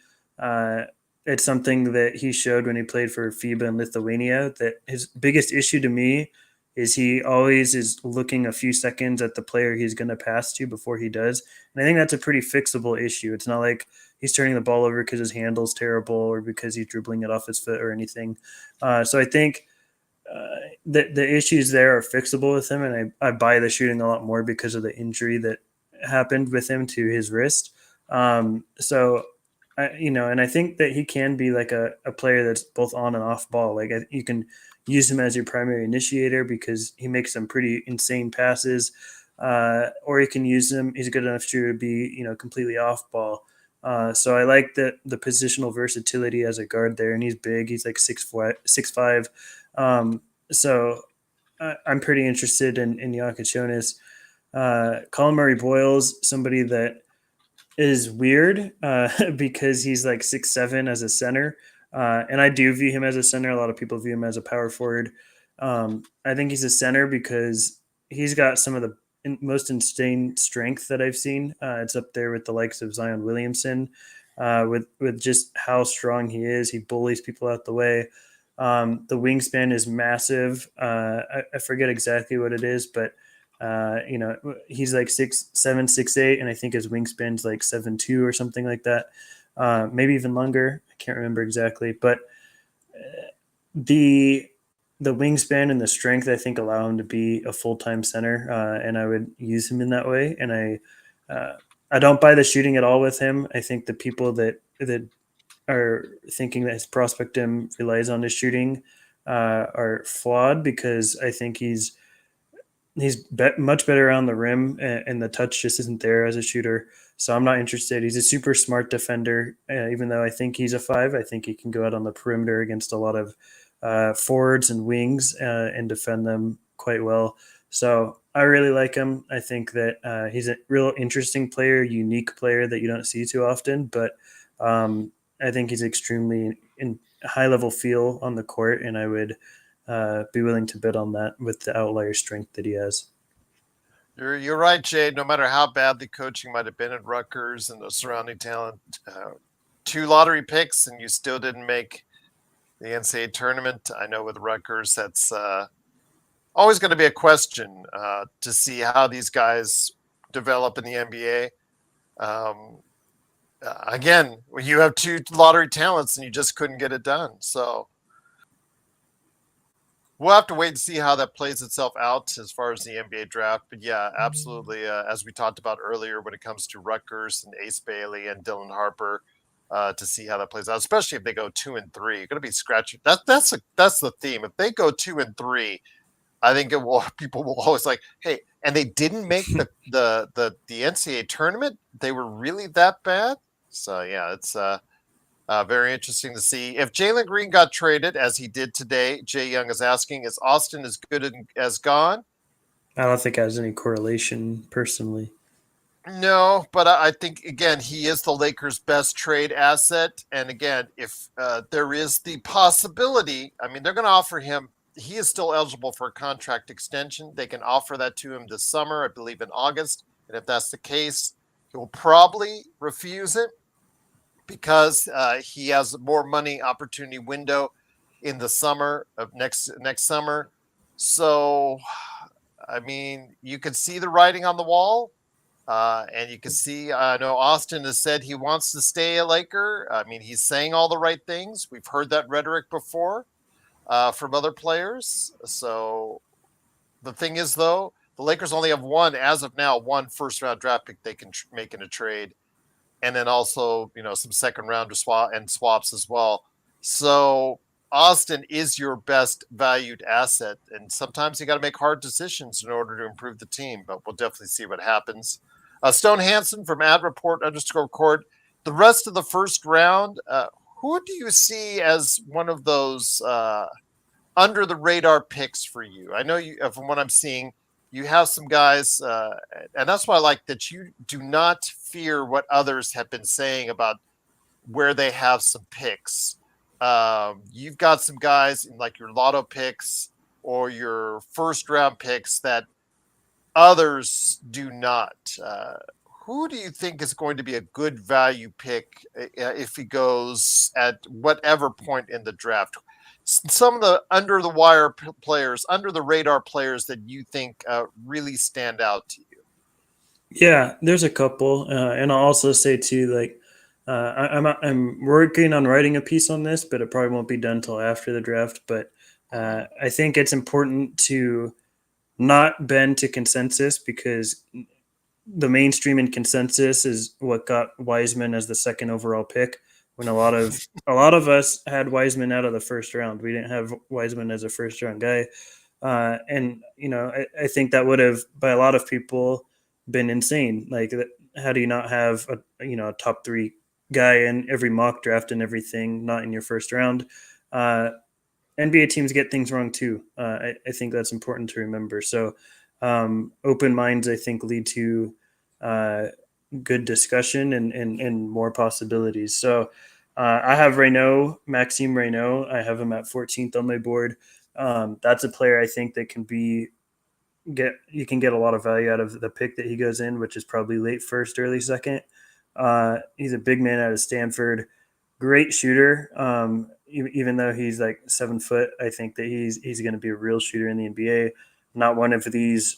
it's something that he showed when he played for FIBA in Lithuania. That his biggest issue to me is he always is looking a few seconds at the player he's going to pass to before he does. And I think that's a pretty fixable issue. It's not like he's turning the ball over because his handle's terrible or because he's dribbling it off his foot or anything. So I think the issues there are fixable with him, and I buy the shooting a lot more because of the injury that happened with him to his wrist. And I think that he can be like a player that's both on and off ball. Like you can use him as your primary initiator because he makes some pretty insane passes, or you can use him. He's a good enough shooter to be completely off ball. So I like the positional versatility as a guard there, and he's big. He's like 6'5". So I'm pretty interested in Jonas. Colin Murray Boyles, somebody that is weird because he's like 6'7" as a center. And I do view him as a center. A lot of people view him as a power forward. I think he's a center because he's got some of the most insane strength that I've seen. It's up there with the likes of Zion Williamson, with just how strong he is. He bullies people out the way. The wingspan is massive. I forget exactly what it is, but he's like 6'7", 6'8", and I think his wingspan's like 7'2" or something like that. Maybe even longer. I can't remember exactly, but the wingspan and the strength, I think, allow him to be a full-time center, and I would use him in that way. And I don't buy the shooting at all with him. I think the people that are thinking that his prospectum relies on his shooting are flawed, because I think he's much better around the rim, and the touch just isn't there as a shooter. So I'm not interested. He's a super smart defender, even though I think he's a 5. I think he can go out on the perimeter against a lot of forwards and wings and defend them quite well. So I really like him. I think that he's a real interesting player, unique player that you don't see too often. But I think he's extremely in high level feel on the court, and I would be willing to bet on that with the outlier strength that he has. You're right, Jade. No matter how bad the coaching might have been at Rutgers and the surrounding talent, 2 lottery picks, and you still didn't make the NCAA tournament. I know with Rutgers, that's always going to be a question to see how these guys develop in the NBA. Again, when you have 2 lottery talents and you just couldn't get it done. So we'll have to wait and see how that plays itself out as far as the NBA draft. But yeah, absolutely. As we talked about earlier, when it comes to Rutgers and Ace Bailey and Dylan Harper, to see how that plays out, especially if they go 2 and 3, you're going to be scratching. That's the theme. If they go 2 and 3, I think people will always like, hey, and they didn't make the NCAA tournament. They were really that bad. So yeah, it's very interesting to see. If Jalen Green got traded, as he did today, Jay Young is asking, is Austin as good as gone? I don't think it has any correlation personally. No, but I think again he is the Lakers' best trade asset, and again, if there is the possibility, I mean, they're going to offer him. He is still eligible for a contract extension. They can offer that to him this summer, I believe, in August. And if that's the case, he'll probably refuse it because he has more money opportunity window in the summer of next summer. So, I mean, you can see the writing on the wall. And you can see, I know Austin has said he wants to stay a Laker. I mean, he's saying all the right things. We've heard that rhetoric before from other players. So the thing is, though, the Lakers only have one, as of now, one first round draft pick they can make in a trade. And then also, some second round to swaps as well. So Austin is your best valued asset. And sometimes you got to make hard decisions in order to improve the team, but we'll definitely see what happens. Stone Hansen from ad report underscore court. The rest of the first round, who do you see as one of those under the radar picks for you? I know you, from what I'm seeing, you have some guys, and that's why I like that you do not fear what others have been saying about where they have some picks. You've got some guys in like your lotto picks or your first round picks that others do not. Who do you think is going to be a good value pick if he goes at whatever point in the draft? Some of the under the wire players, under the radar players that you think really stand out to you. Yeah, there's a couple, and I'll also say too, like I'm working on writing a piece on this, but it probably won't be done until after the draft. But Mhm. I think it's important to not bend to consensus because the mainstream and consensus is what got Wiseman as the second overall pick. When a lot of us had Wiseman out of the first round, we didn't have Wiseman as a first round guy. And I think that would have by a lot of people been insane. Like, how do you not have a top three guy in every mock draft and everything, not in your first round? Uh, NBA teams get things wrong too. I think that's important to remember. So, open minds, I think, lead to uh, good discussion and more possibilities. So, I have Maxime Reynaud. I have him at 14th on my board. That's a player I think that can be get you can get a lot of value out of the pick that he goes in, which is probably late first, early second. He's a big man out of Stanford, great shooter. Even though he's like 7 foot, I think that he's going to be a real shooter in the NBA. Not one of these,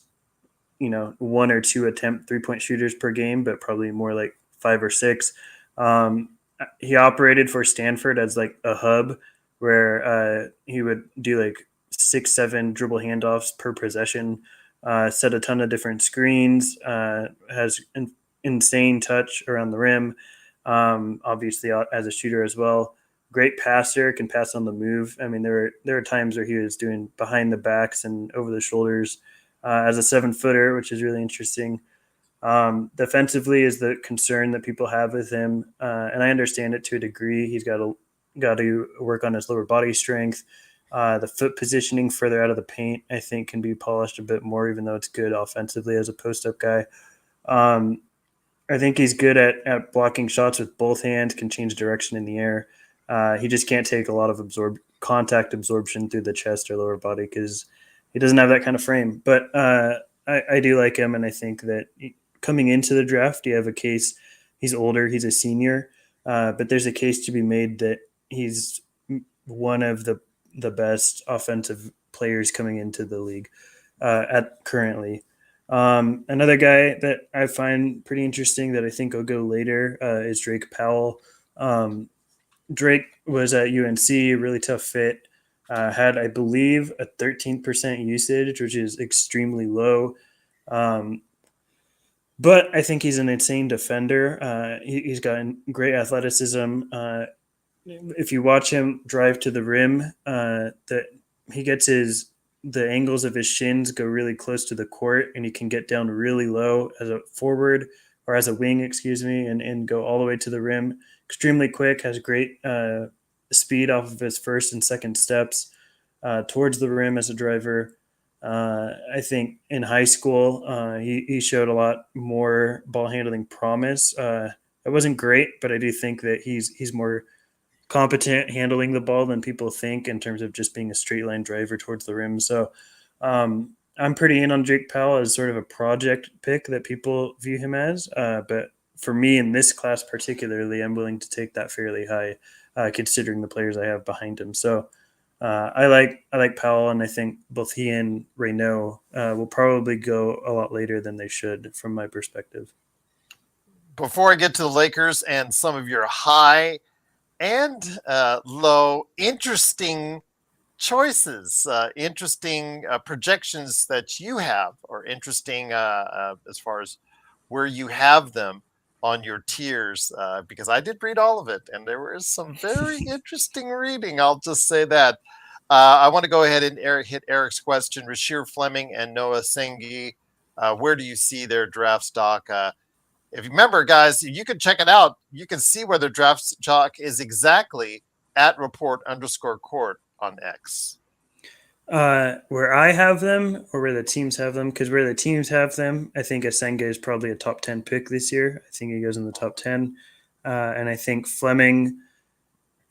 one or two attempt 3 point shooters per game, but probably more like five or six. Um, he operated for Stanford as like a hub where he would do like 6, 7 dribble handoffs per possession, set a ton of different screens, has insane touch around the rim. Obviously, as a shooter as well, great passer, can pass on the move. I mean, there are times where he was doing behind the backs and over the shoulders as a 7 footer, which is really interesting. Defensively is the concern that people have with him, and I understand it to a degree. He's got to work on his lower body strength. The foot positioning further out of the paint, I think, can be polished a bit more, even though it's good offensively as a post up guy. Um, I think he's good at blocking shots with both hands, can change direction in the air. He just can't take a lot of contact absorption through the chest or lower body because he doesn't have that kind of frame. But I do like him, and I think that coming into the draft, you have a case. He's older, he's a senior, but there's a case to be made that he's one of the best offensive players coming into the league at currently. Another guy that I find pretty interesting that I think will go later is Drake Powell. Um, Drake was at UNC, really tough fit. Had, I believe, a 13% usage, which is extremely low. Um, but I think he's an insane defender. He's got great athleticism. If you watch him drive to the rim, that he gets the angles of his shins go really close to the court, and he can get down really low as a forward or as a wing, excuse me, and go all the way to the rim. Extremely quick, has great speed off of his first and second steps towards the rim as a driver. I think in high school, he showed a lot more ball handling promise. It wasn't great, but I do think that he's more competent handling the ball than people think in terms of just being a straight line driver towards the rim. So I'm pretty in on Jake Powell as sort of a project pick that people view him as. But for me in this class particularly, I'm willing to take that fairly high, considering the players I have behind him. So I like Powell, and I think both he and Reynaud will probably go a lot later than they should, from my perspective. Before I get to the Lakers and some of your high and low, interesting choices, interesting projections that you have, or interesting as far as where you have them on your tiers, because I did read all of it and there was some very interesting reading. I'll just say that. I want to go ahead and hit Eric's question. Rasheer Fleming and Noah Sengi, where do you see their draft stock? If you remember, guys, you can check it out. You can see where their draft stock is exactly at report_court on X. Where I have them, or where the teams have them, because where the teams have them, I think Asenga is probably a top 10 pick this year. I think he goes in the top 10. And I think Fleming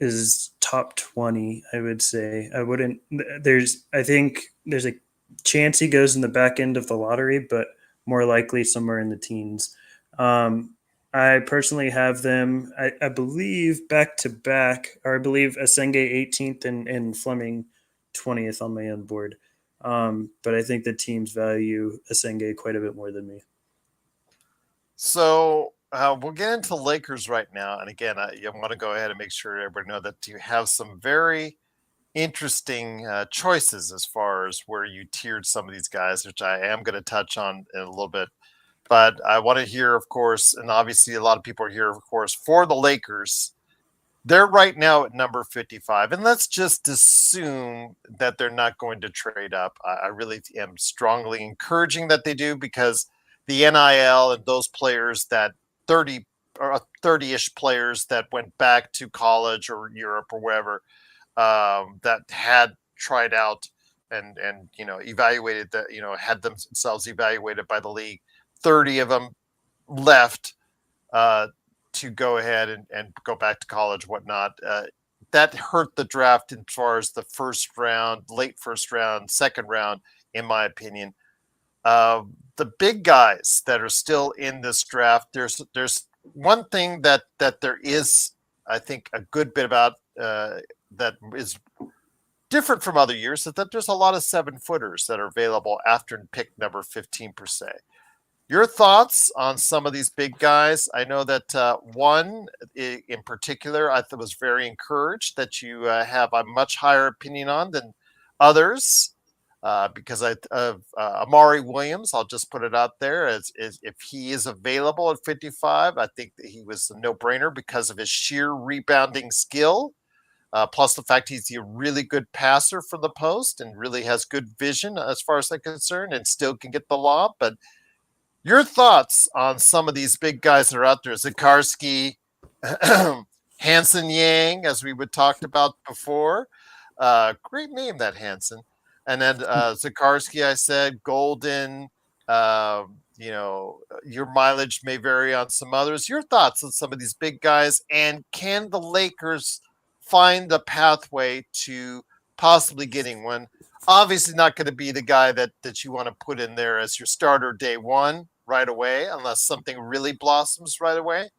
is top 20, I would say. I think there's a chance he goes in the back end of the lottery, but more likely somewhere in the teens. Um, I personally have them, I believe, back to back, or I believe Asenge 18th and Fleming 20th on my own board. But I think the teams value Asenge quite a bit more than me. So we'll get into Lakers right now. And again, I want to go ahead and make sure everybody know that you have some very interesting choices as far as where you tiered some of these guys, which I am going to touch on in a little bit. But I want to hear, of course, and obviously a lot of people are here, of course, for the Lakers. They're right now at number 55. And let's just assume that they're not going to trade up. I really am strongly encouraging that they do, because the NIL and those players that 30 or 30-ish players that went back to college or Europe or wherever, that had tried out and evaluated that, had themselves evaluated by the league. 30 of them left uh, to go ahead and go back to college, whatnot. That hurt the draft as far as the first round, late first round, second round, in my opinion. The big guys that are still in this draft, there's one thing that there is, I think, a good bit about that is different from other years, is that there's a lot of 7-footers that are available after pick number 15 per se. Your thoughts on some of these big guys? I know that one in particular I was very encouraged that you have a much higher opinion on than others, because of Amari Williams. I'll just put it out there as if he is available at 55, I think that he was a no-brainer because of his sheer rebounding skill. Plus the fact he's a really good passer from the post and really has good vision as far as I'm concerned, and still can get the lob. But your thoughts on some of these big guys that are out there? Zikarsky, Hansen Yang, as we would talked about before. Great name, that Hansen. And then Zikarsky, I said, Golden. Your mileage may vary on some others. Your thoughts on some of these big guys, and can the Lakers find the pathway to possibly getting one? Obviously not going to be the guy that you want to put in there as your starter day one right away, unless something really blossoms right away.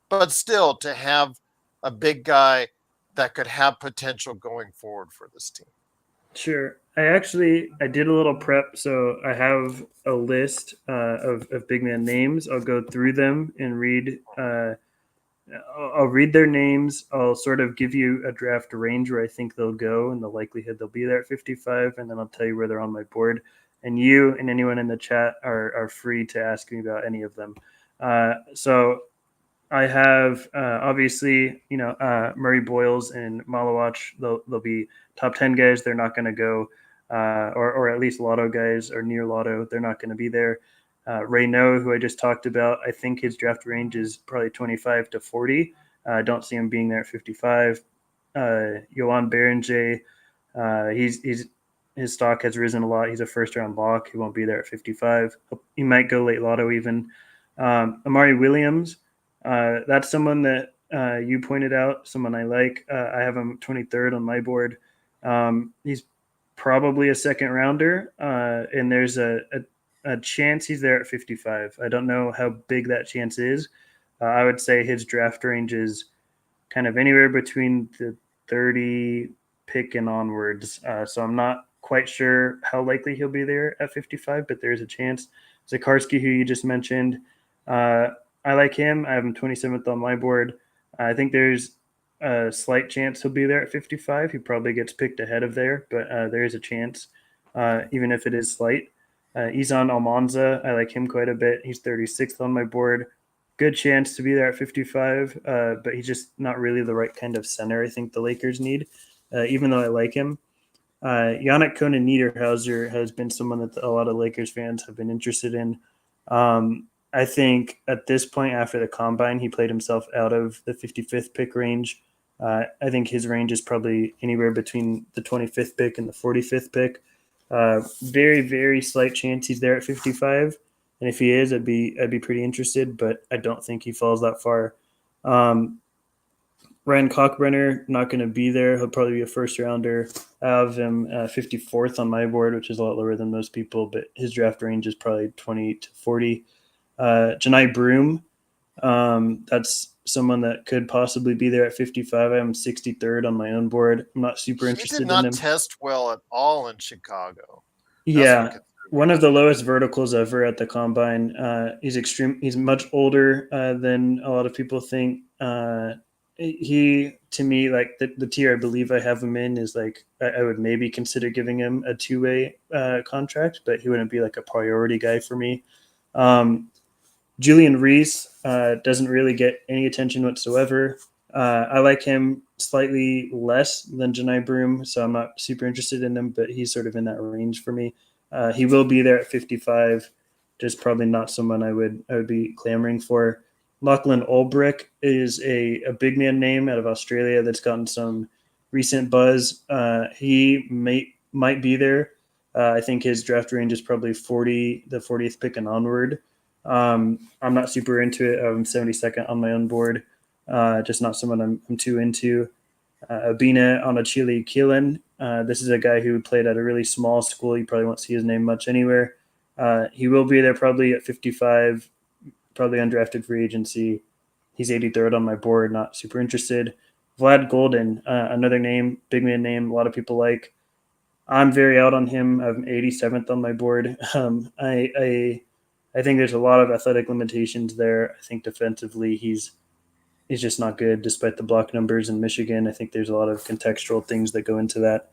But still, to have a big guy that could have potential going forward for this team. Sure. I did a little prep, so I have a list of big man names. I'll go through them and read. I'll read their names. I'll sort of give you a draft range where I think they'll go and the likelihood they'll be there at 55, and then I'll tell you where they're on my board. And you and anyone in the chat are free to ask me about any of them. So I have obviously, Murray Boyles and Malawach. They'll be top 10 guys. They're not going to go, or at least Lotto guys or near Lotto. They're not going to be there. Reynaud, who I just talked about, I think his draft range is probably 25 to 40. I don't see him being there at 55. Yohan Berenger, His stock has risen a lot. He's a first round lock. He won't be there at 55. He might go late lotto even. Amari Williams, that's someone that you pointed out, someone I like. I have him 23rd on my board. He's probably a second rounder, and there's a chance he's there at 55. I don't know how big that chance is. I would say his draft range is kind of anywhere between the 30 pick and onwards. So I'm not quite sure how likely he'll be there at 55, but there's a chance. Zakarski, who you just mentioned, uh, I like him. I have him 27th on my board. I think there's a slight chance he'll be there at 55. He probably gets picked ahead of there, but there is a chance, even if it is slight. Izan Almanza, I like him quite a bit. He's 36th on my board. Good chance to be there at 55, but he's just not really the right kind of center I think the Lakers need, even though I like him. Yannick Conan Niederhauser has been someone that a lot of Lakers fans have been interested in. I think at this point after the combine, he played himself out of the 55th pick range. I think his range is probably anywhere between the 25th pick and the 45th pick. Very, very slight chance he's there at 55. And if he is, I'd be pretty interested, but I don't think he falls that far. Ryan Cockbrenner, not going to be there. He'll probably be a first rounder. I have him 54th on my board, which is a lot lower than most people, but his draft range is probably 20 to 40. Janai Broom, that's someone that could possibly be there at 55. I'm 63rd on my own board. I'm not super He interested did in not him. test well at all in Chicago. Yeah, one of the lowest verticals ever at the combine. He's extreme. He's much older than a lot of people think. He, to me, like the tier I believe I have him in is like I would maybe consider giving him a two-way contract, but he wouldn't be like a priority guy for me. Julian Reese doesn't really get any attention whatsoever. I like him slightly less than Janai Broom, so I'm not super interested in him, but he's sort of in that range for me. He will be there at 55, just probably not someone I would be clamoring for. Lachlan Ulbrich is a big man name out of Australia that's gotten some recent buzz. He might be there. I think his draft range is probably the 40th pick and onward. I'm not super into it. I'm 72nd on my own board. Just not someone I'm too into. Abina Onachili Keelan. This is a guy who played at a really small school. You probably won't see his name much anywhere. He will be there probably at 55, probably undrafted free agency. He's 83rd on my board. Not super interested. Vlad Golden, another name, big man name. A lot of people like. I'm very out on him. I'm 87th on my board. I think there's a lot of athletic limitations there. I think defensively he's just not good despite the block numbers in Michigan. I think there's a lot of contextual things that go into that.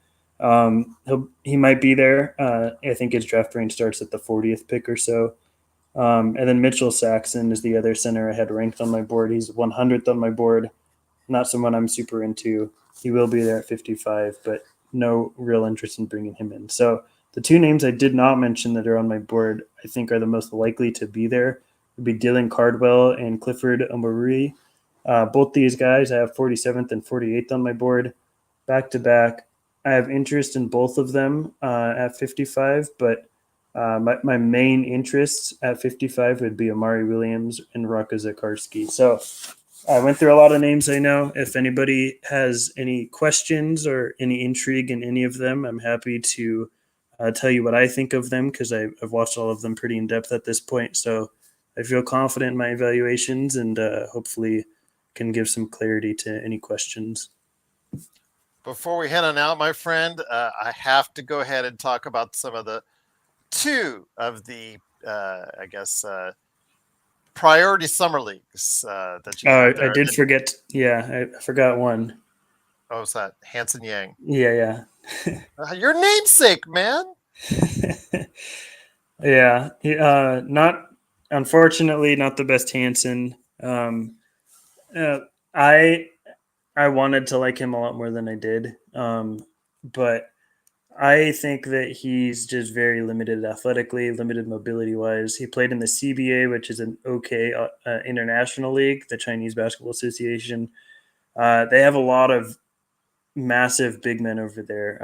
He might be there. I think his draft range starts at the 40th pick or so. And then Mitchell Saxon is the other center I had ranked on my board. He's 100th on my board. Not someone I'm super into. He will be there at 55, but no real interest in bringing him in. So the two names I did not mention that are on my board, I think are the most likely to be there, would be Dylan Cardwell and Clifford Omarui. Both these guys, I have 47th and 48th on my board, back to back. I have interest in both of them at 55, but my main interests at 55 would be Amari Williams and Raka Zakarski. So I went through a lot of names I know. If anybody has any questions or any intrigue in any of them, I'm happy to tell you what I think of them because I've watched all of them pretty in depth at this point. So I feel confident in my evaluations and hopefully can give some clarity to any questions. Before we head on out, my friend, I have to go ahead and talk about some of the two of the, I guess, priority summer leagues that you have there. I did forget. Yeah, I forgot one. Oh, is that Hansen Yang? Yeah. Your namesake, man. Yeah. Not unfortunately not the best Hansen. Uh, I wanted to like him a lot more than I did, but I think that he's just very limited athletically, limited mobility wise. He played in the CBA, which is an okay international league, the Chinese Basketball Association. They have a lot of massive big men over there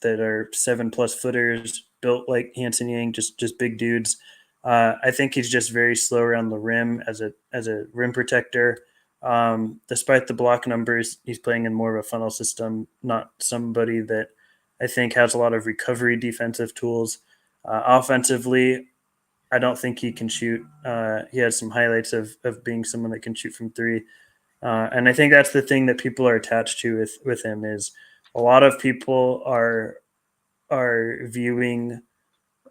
that are 7+ footers, built like Hansen Yang, just big dudes. I think he's just very slow around the rim as a rim protector. Despite the block numbers, he's playing in more of a funnel system, not somebody that I think has a lot of recovery defensive tools. Offensively, I don't think he can shoot. He has some highlights of being someone that can shoot from three. And I think that's the thing that people are attached to with him is a lot of people are viewing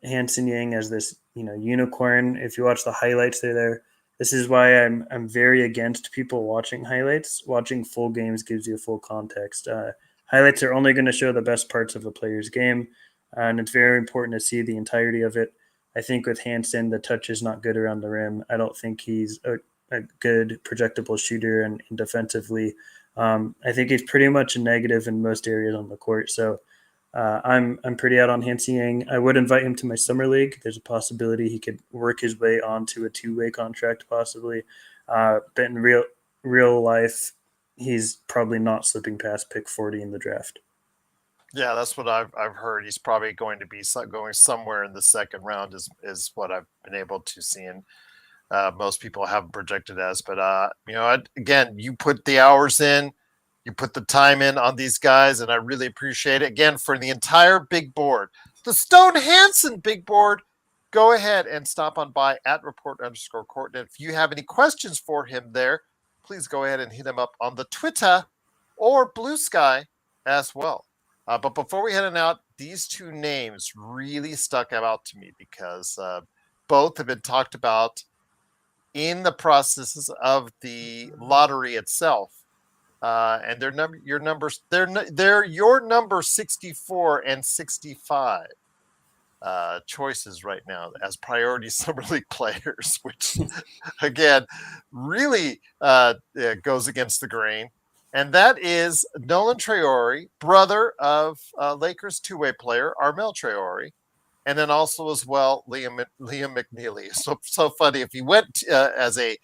Hansen Yang as this unicorn. If you watch the highlights, they're there. This is why I'm very against people watching highlights. Watching full games gives you full context. Highlights are only going to show the best parts of a player's game, and it's very important to see the entirety of it. I think with Hansen, the touch is not good around the rim. I don't think he's a good projectable shooter, and defensively, I think he's pretty much a negative in most areas on the court. So I'm pretty out on Hansen Yang. I would invite him to my summer league. There's a possibility he could work his way onto a 2-way contract, possibly. But in real life, he's probably not slipping past pick 40 in the draft. Yeah, that's what I've heard. He's probably going to be going somewhere in the second round is what I've been able to see, and most people have projected as. But again, you put the hours in, you put the time in on these guys, and I really appreciate it. Again, for the entire big board, the Stone Hansen big board, go ahead and stop on by at report_court. And if you have any questions for him there, please go ahead and hit him up on the Twitter or Blue Sky as well. But before we head out, these two names really stuck out to me because both have been talked about in the processes of the lottery itself. And your numbers, they're your number 64 and 65 choices right now as priority summer league players, which again really goes against the grain. And that is Nolan Traore, brother of Lakers two-way player Armel Traore, and then also as well Liam McNeely. So funny if he went as a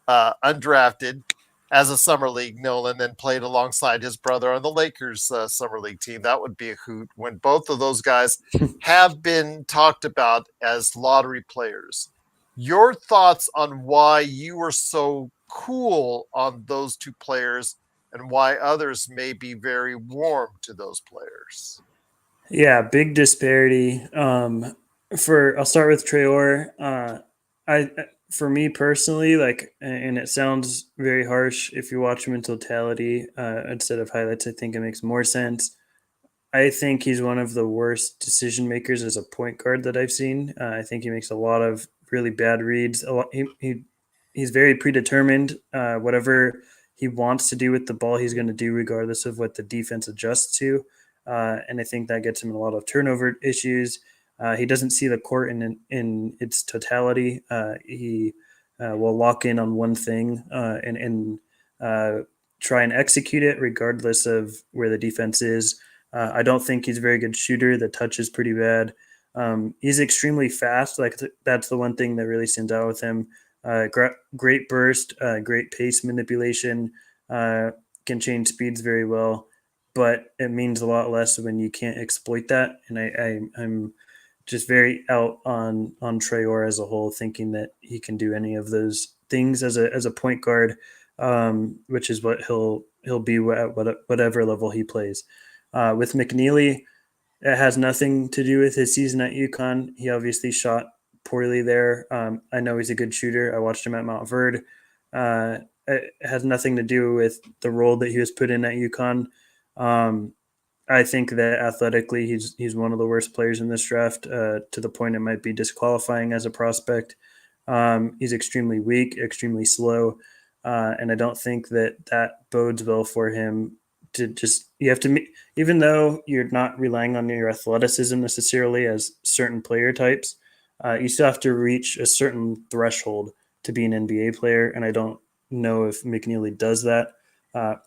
undrafted as a summer league Nolan, then played alongside his brother on the Lakers summer league team. That would be a hoot when both of those guys have been talked about as lottery players. Your thoughts on why you were so cool on those two players and why others may be very warm to those players? Yeah, big disparity. I'll start with Traore. I for me personally, like, and it sounds very harsh if you watch him in totality instead of highlights. I think it makes more sense. I think he's one of the worst decision makers as a point guard that I've seen. I think he makes a lot of really bad reads. He's very predetermined. Whatever he wants to do with the ball, he's going to do regardless of what the defense adjusts to. And I think that gets him in a lot of turnover issues. He doesn't see the court in its totality. He will lock in on one thing and try and execute it regardless of where the defense is. I don't think he's a very good shooter. The touch is pretty bad. He's extremely fast. Like that's the one thing that really stands out with him. Great burst, great pace manipulation, can change speeds very well, but it means a lot less when you can't exploit that. And I'm just very out on Traore as a whole, thinking that he can do any of those things as a point guard, which is what he'll be at whatever level he plays. With McNeely, it has nothing to do with his season at UConn. He obviously shot poorly there. I know he's a good shooter. I watched him at Mount Verde. It has nothing to do with the role that he was put in at UConn. I think that athletically, he's one of the worst players in this draft, to the point it might be disqualifying as a prospect. He's extremely weak, extremely slow, and I don't think that bodes well for him. You have to, even though you're not relying on your athleticism necessarily as certain player types, you still have to reach a certain threshold to be an NBA player, and I don't know if McNeely does that.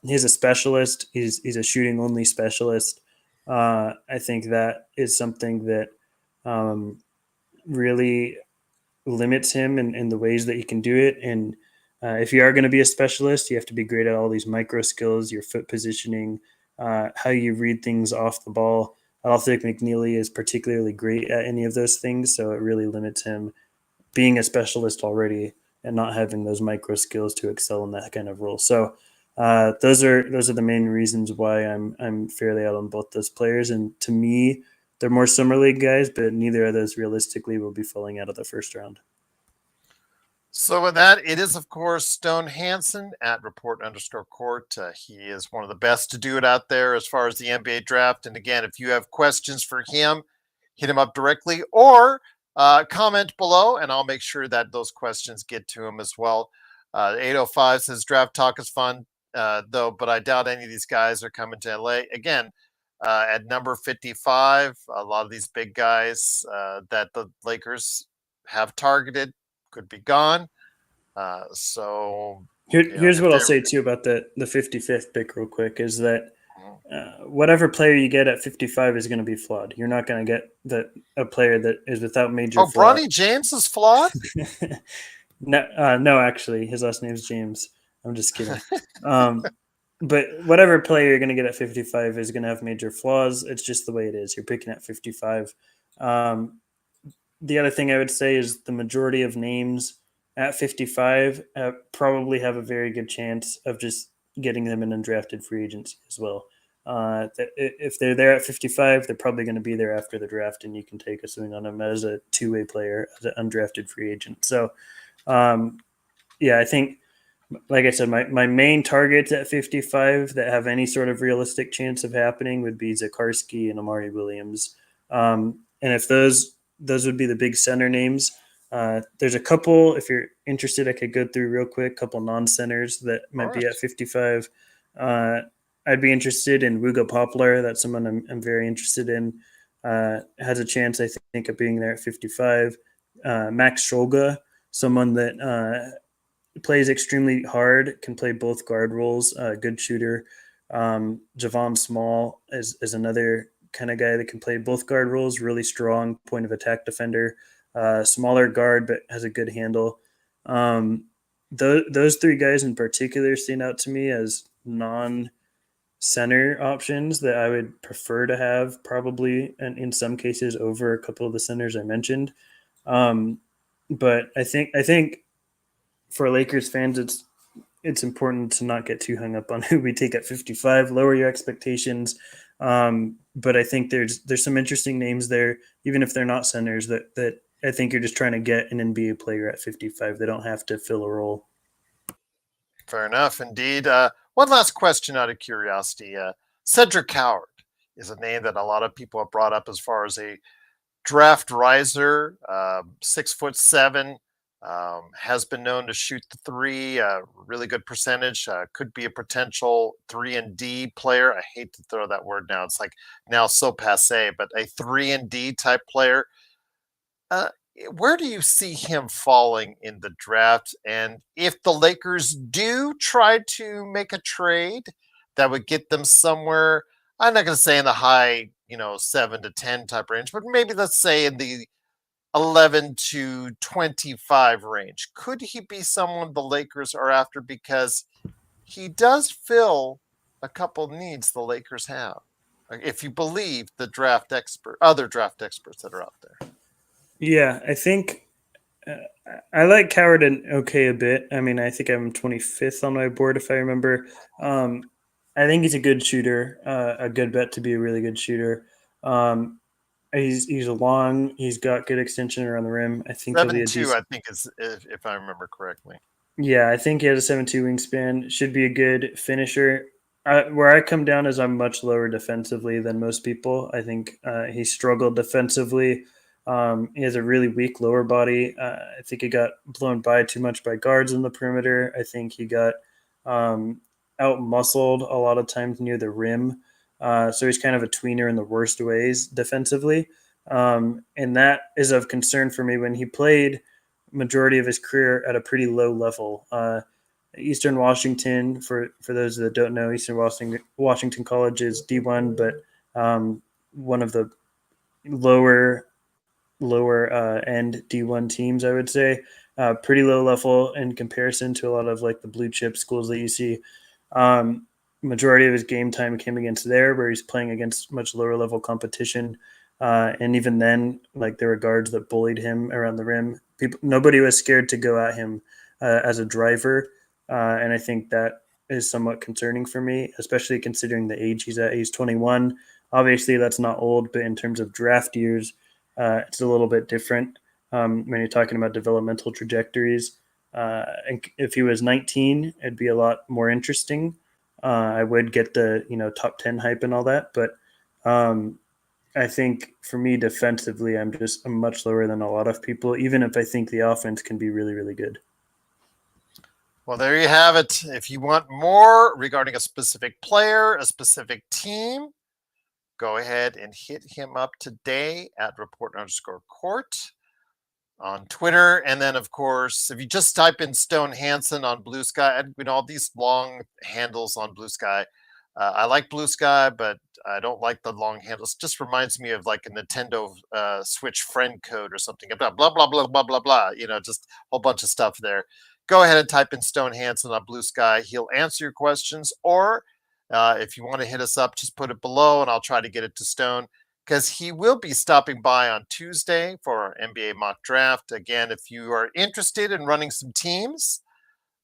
He's a specialist. He's a shooting only specialist. I think that is something that really limits him in the ways that he can do it. And if you are going to be a specialist, you have to be great at all these micro skills, your foot positioning, how you read things off the ball. I don't think McNeely is particularly great at any of those things, so it really limits him being a specialist already and not having those micro skills to excel in that kind of role. So those are the main reasons why I'm fairly out on both those players. And to me, they're more summer league guys, but neither of those realistically will be falling out of the first round. So with that, it is of course Stone Hansen at report_court. He is one of the best to do it out there as far as the NBA draft. And again, if you have questions for him, hit him up directly or comment below, and I'll make sure that those questions get to him as well. 805 says draft talk is fun, though, but I doubt any of these guys are coming to LA again. At number 55, a lot of these big guys that the Lakers have targeted could be gone. So Here's if what I'll they're say too about the 55th pick, real quick, is that mm, whatever player you get at 55 is going to be flawed. You're not going to get a player that is without major flaw. Bronny James is flawed. No, actually, his last name's James. I'm just kidding. But whatever player you're going to get at 55 is going to have major flaws. It's just the way it is. You're picking at 55. The other thing I would say is the majority of names at 55 probably have a very good chance of just getting them in undrafted free agency as well. If they're there at 55, they're probably going to be there after the draft, and you can take a swing on them as a two-way player, as an undrafted free agent. So, yeah, I think, like I said, my main targets at 55 that have any sort of realistic chance of happening would be Zakarsky and Amari Williams. And if those would be the big center names. There's a couple, if you're interested, I could go through real quick, couple non-centers that might be at 55. I'd be interested in Ruga Poplar. That's someone I'm very interested in. Has a chance, I think, of being there at 55. Max Scholga, someone that plays extremely hard, can play both guard roles, good shooter. Javon Small is another kind of guy that can play both guard roles, really strong point of attack defender, smaller guard, but has a good handle. Those three guys in particular stand out to me as non-center options that I would prefer to have, probably, and in some cases over a couple of the centers I mentioned. But I think for Lakers fans, it's important to not get too hung up on who we take at 55. Lower your expectations. But I think there's some interesting names there, even if they're not centers, that I think you're just trying to get an NBA player at 55. They don't have to fill a role. Fair enough, indeed. One last question out of curiosity. Cedric Coward is a name that a lot of people have brought up as far as a draft riser, 6'7", has been known to shoot the three, really good percentage, could be a potential 3-and-D player. I hate to throw that word now. It's like now so passe, but a 3-and-D type player. Where do you see him falling in the draft? And if the Lakers do try to make a trade that would get them somewhere, I'm not going to say in the high, 7 to 10 type range, but maybe let's say in the 11 to 25 range. Could he be someone the Lakers are after? Because he does fill a couple needs the Lakers have, if you believe the other draft experts that are out there. Yeah, I think I like Coward and okay a bit. I mean, I think I'm 25th on my board if I remember. I think he's a good shooter, a good bet to be a really good shooter. Um, he's long. He's got good extension around the rim. I think he'll be a 7'2", decent. I think is if I remember correctly. Yeah, I think he has a 7'2" wingspan. Should be a good finisher. Where I come down is I'm much lower defensively than most people. I think he struggled defensively. He has a really weak lower body. I think he got blown by too much by guards on the perimeter. I think he got out muscled a lot of times near the rim. So he's kind of a tweener in the worst ways defensively. And that is of concern for me when he played majority of his career at a pretty low level. Eastern Washington, for those that don't know, Eastern Washington College is D1, but one of the lower end D1 teams, I would say. Pretty low level in comparison to a lot of like the blue chip schools that you see. majority of his game time came against there, where he's playing against much lower level competition. And even then, like there were guards that bullied him around the rim. Nobody was scared to go at him as a driver, and I think that is somewhat concerning for me, especially considering the age he's at. He's 21. Obviously, that's not old, but in terms of draft years, it's a little bit different when you're talking about developmental trajectories. And if he was 19, it'd be a lot more interesting. I would get the top 10 hype and all that, but um, I think for me defensively, I'm much lower than a lot of people, even if I think the offense can be really really good. Well, there you have it. If you want more regarding a specific player, a specific team, go ahead and hit him up today at report_court on Twitter. And then, of course, if you just type in Stone Hansen on Blue Sky, and all these long handles on Blue Sky. I like Blue Sky, but I don't like the long handles. It just reminds me of like a Nintendo Switch friend code or something. Blah, blah, blah, blah, blah, blah, blah. Just a whole bunch of stuff there. Go ahead and type in Stone Hansen on Blue Sky. He'll answer your questions. Or if you want to hit us up, just put it below and I'll try to get it to Stone, because he will be stopping by on Tuesday for our NBA mock draft. Again, if you are interested in running some teams,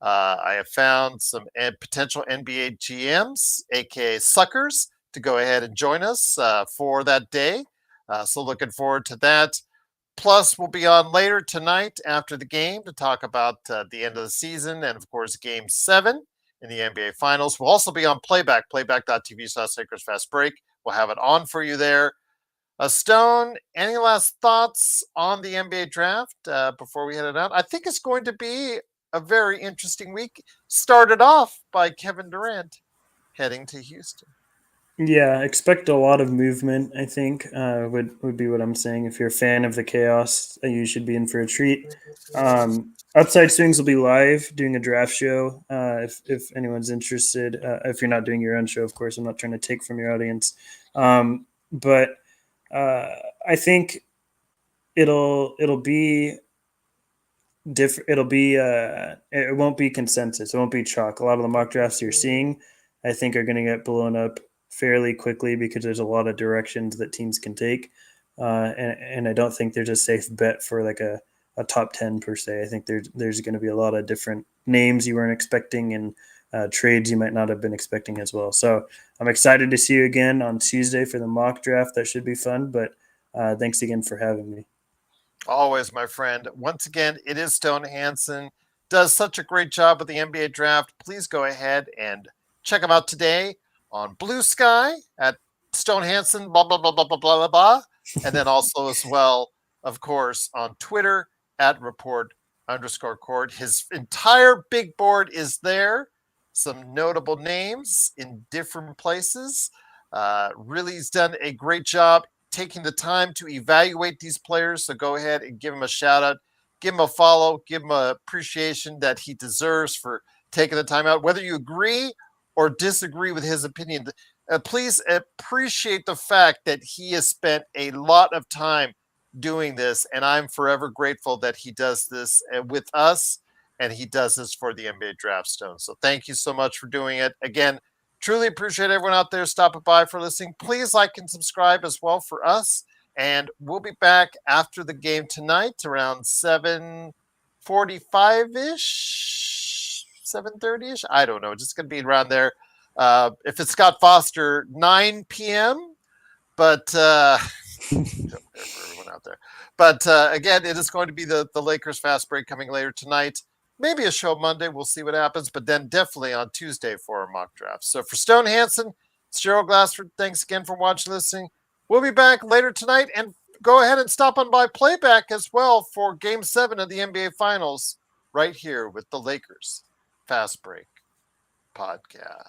I have found some potential NBA GMs, aka suckers, to go ahead and join us for that day. So looking forward to that. Plus, we'll be on later tonight after the game to talk about the end of the season and, of course, Game 7 in the NBA Finals. We'll also be on playback.tv/Lakers Fast Break. We'll have it on for you there. Stone, any last thoughts on the NBA draft before we head it out? I think it's going to be a very interesting week. Started off by Kevin Durant heading to Houston. Yeah, expect a lot of movement. I think would be what I'm saying. If you're a fan of the chaos, you should be in for a treat. Upside Swings will be live doing a draft show. If anyone's interested, if you're not doing your own show, of course, I'm not trying to take from your audience. But I think it'll be different. It'll be it won't be consensus. It won't be chalk. A lot of the mock drafts you're seeing, I think, are going to get blown up fairly quickly because there's a lot of directions that teams can take, and I don't think there's a safe bet for like a top 10 per se. I think there's going to be a lot of different names you weren't expecting and trades you might not have been expecting as well. So I'm excited to see you again on Tuesday for the mock draft. That should be fun. But thanks again for having me. Always, my friend. Once again, it is Stone Hansen. Does such a great job with the NBA draft. Please go ahead and check him out today on Blue Sky at Stone Hansen, blah, blah, blah, blah, blah, blah, blah. And then also as well, of course, on Twitter at report_court. His entire big board is there. Some notable names in different places. Really, he's done a great job taking the time to evaluate these players. So go ahead and give him a shout out, give him a follow, give him an appreciation that he deserves for taking the time out. Whether you agree or disagree with his opinion, please appreciate the fact that he has spent a lot of time doing this. And I'm forever grateful that he does this with us and he does this for the NBA Draft Stone. So thank you so much for doing it. Again, truly appreciate everyone out there stopping by for listening. Please like and subscribe as well for us. And we'll be back after the game tonight around 7:45-ish, 7:30-ish. I don't know. Just going to be around there. If it's Scott Foster, 9 p.m. But for everyone out there. But again, it is going to be the Lakers Fast Break coming later tonight. Maybe a show Monday. We'll see what happens. But then definitely on Tuesday for our mock draft. So for Stone Hansen, it's Gerald Glassford. Thanks again for watching, listening. We'll be back later tonight. And go ahead and stop on by Playback as well for Game 7 of the NBA Finals right here with the Lakers Fast Break Podcast.